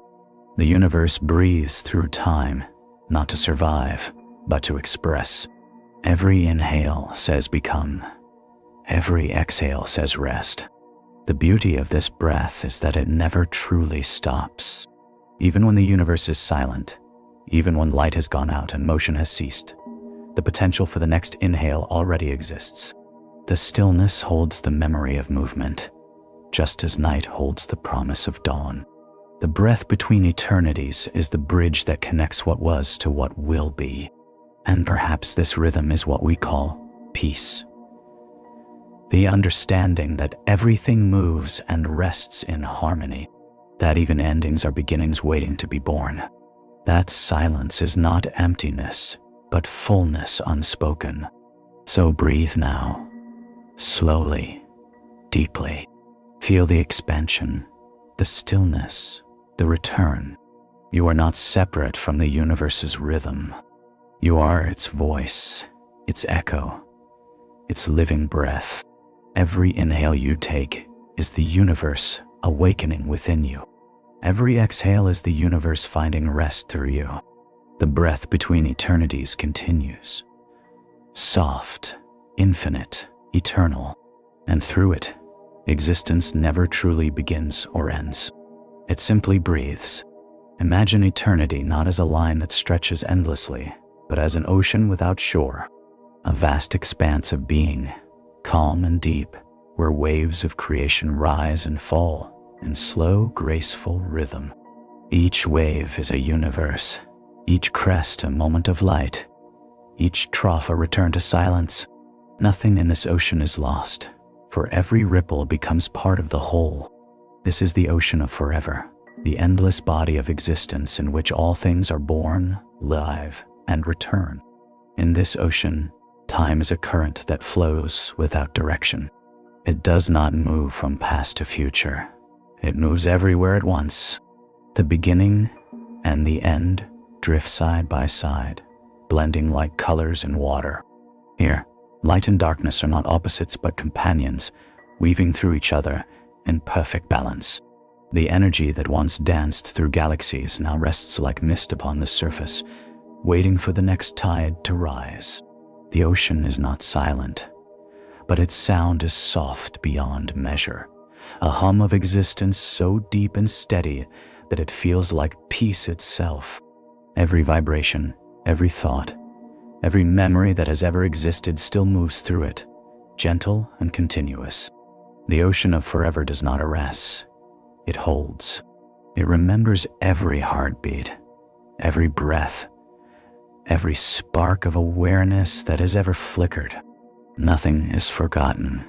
Speaker 1: The universe breathes through time, not to survive, but to express. Every inhale says become. Every exhale says rest. The beauty of this breath is that it never truly stops. Even when the universe is silent, even when light has gone out and motion has ceased, the potential for the next inhale already exists. The stillness holds the memory of movement, just as night holds the promise of dawn. The breath between eternities is the bridge that connects what was to what will be. And perhaps this rhythm is what we call peace. The understanding that everything moves and rests in harmony, that even endings are beginnings waiting to be born. That silence is not emptiness, but fullness unspoken. So breathe now, slowly, deeply. Feel the expansion, the stillness, the return. You are not separate from the universe's rhythm. You are its voice, its echo, its living breath. Every inhale you take is the universe awakening within you. Every exhale is the universe finding rest through you. The breath between eternities continues. Soft, infinite, eternal. And through it, existence never truly begins or ends. It simply breathes. Imagine eternity not as a line that stretches endlessly, but as an ocean without shore. A vast expanse of being, calm and deep, where waves of creation rise and fall in slow, graceful rhythm. Each wave is a universe, each crest a moment of light, each trough a return to silence. Nothing in this ocean is lost, for every ripple becomes part of the whole. This is the ocean of forever, the endless body of existence in which all things are born, live, and return. In this ocean, time is a current that flows without direction. It does not move from past to future. It moves everywhere at once. The beginning and the end drift side by side, blending like colors in water. Here, light and darkness are not opposites but companions, weaving through each other in perfect balance. The energy that once danced through galaxies now rests like mist upon the surface, waiting for the next tide to rise. The ocean is not silent, but its sound is soft beyond measure, a hum of existence so deep and steady that it feels like peace itself. Every vibration, every thought, every memory that has ever existed still moves through it, gentle and continuous. The ocean of forever does not arrest. It holds. It remembers every heartbeat, every breath, every spark of awareness that has ever flickered. Nothing is forgotten,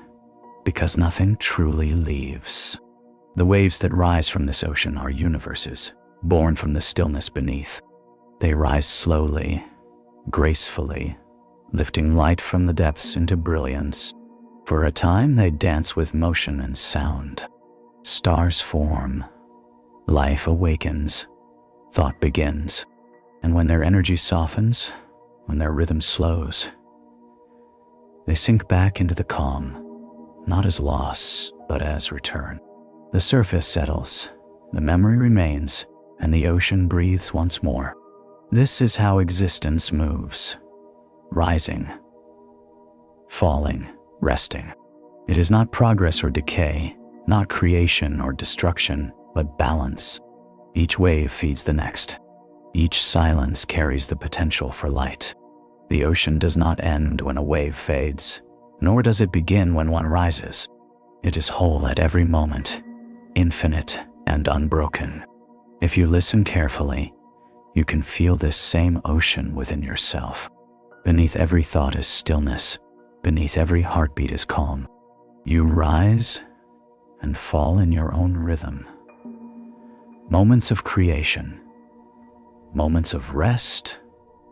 Speaker 1: because nothing truly leaves. The waves that rise from this ocean are universes, born from the stillness beneath. They rise slowly, gracefully, lifting light from the depths into brilliance. For a time, they dance with motion and sound. Stars form, life awakens, thought begins, and when their energy softens, when their rhythm slows, they sink back into the calm, not as loss, but as return. The surface settles, the memory remains, and the ocean breathes once more. This is how existence moves, rising, falling, resting. It is not progress or decay, not creation or destruction, but balance. Each wave feeds the next. Each silence carries the potential for light. The ocean does not end when a wave fades, nor does it begin when one rises. It is whole at every moment, infinite and unbroken. If you listen carefully, you can feel this same ocean within yourself. Beneath every thought is stillness. Beneath every heartbeat is calm. You rise and fall in your own rhythm. Moments of creation, moments of rest,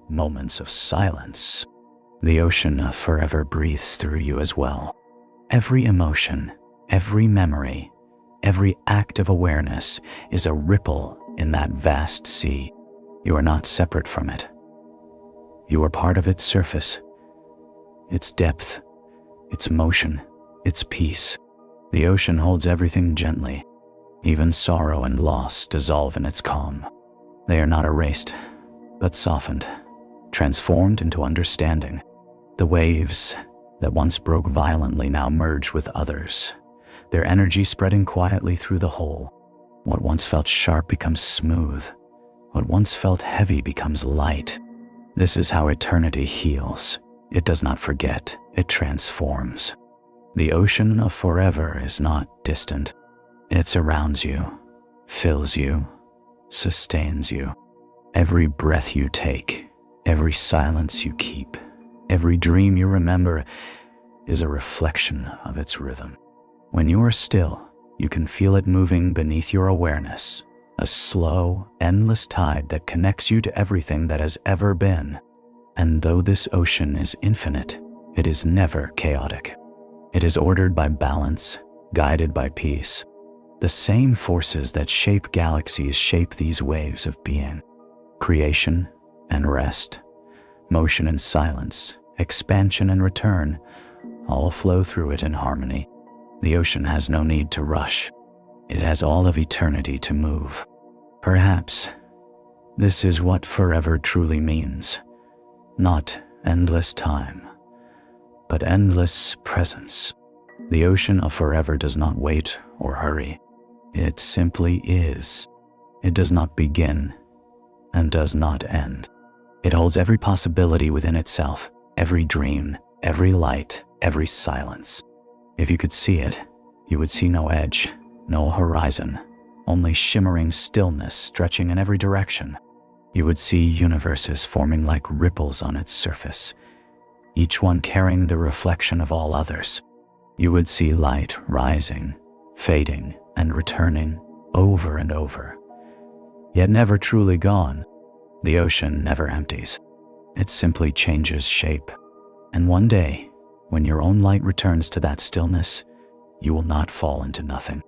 Speaker 1: moments of silence. The ocean forever breathes through you as well. Every emotion, every memory, every act of awareness is a ripple in that vast sea. You are not separate from it. You are part of its surface, its depth, its motion, its peace. The ocean holds everything gently. Even sorrow and loss dissolve in its calm. They are not erased, but softened, transformed into understanding. The waves that once broke violently now merge with others, their energy spreading quietly through the whole. What once felt sharp becomes smooth. What once felt heavy becomes light. This is how eternity heals. It does not forget, it transforms. The ocean of forever is not distant. It surrounds you, fills you, sustains you. Every breath you take, every silence you keep, every dream you remember is a reflection of its rhythm. When you are still, you can feel it moving beneath your awareness, a slow, endless tide that connects you to everything that has ever been. And though this ocean is infinite, it is never chaotic. It is ordered by balance, guided by peace. The same forces that shape galaxies shape these waves of being. Creation and rest, motion and silence, expansion and return, all flow through it in harmony. The ocean has no need to rush. It has all of eternity to move. Perhaps this is what forever truly means. Not endless time, but endless presence. The ocean of forever does not wait or hurry. It simply is. It does not begin and does not end. It holds every possibility within itself, every dream, every light, every silence. If you could see it, you would see no edge, no horizon, only shimmering stillness stretching in every direction. You would see universes forming like ripples on its surface, each one carrying the reflection of all others. You would see light rising, fading, and returning over and over, yet never truly gone. The ocean never empties. It simply changes shape. And one day, when your own light returns to that stillness, you will not fall into nothing.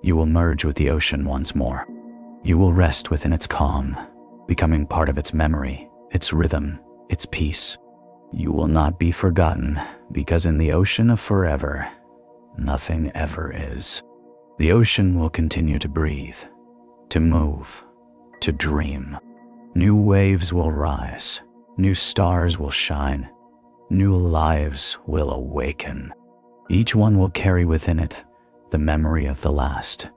Speaker 1: You will merge with the ocean once more. You will rest within its calm, becoming part of its memory, its rhythm, its peace. You will not be forgotten, because in the ocean of forever, nothing ever is. The ocean will continue to breathe, to move, to dream. New waves will rise, new stars will shine, new lives will awaken. Each one will carry within it the memory of the last,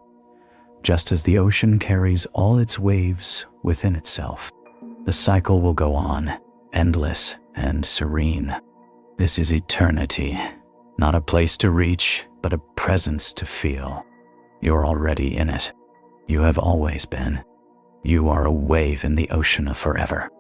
Speaker 1: just as the ocean carries all its waves within itself. The cycle will go on, endless and serene. This is eternity, not a place to reach, but a presence to feel. You're already in it. You have always been. You are a wave in the ocean of forever.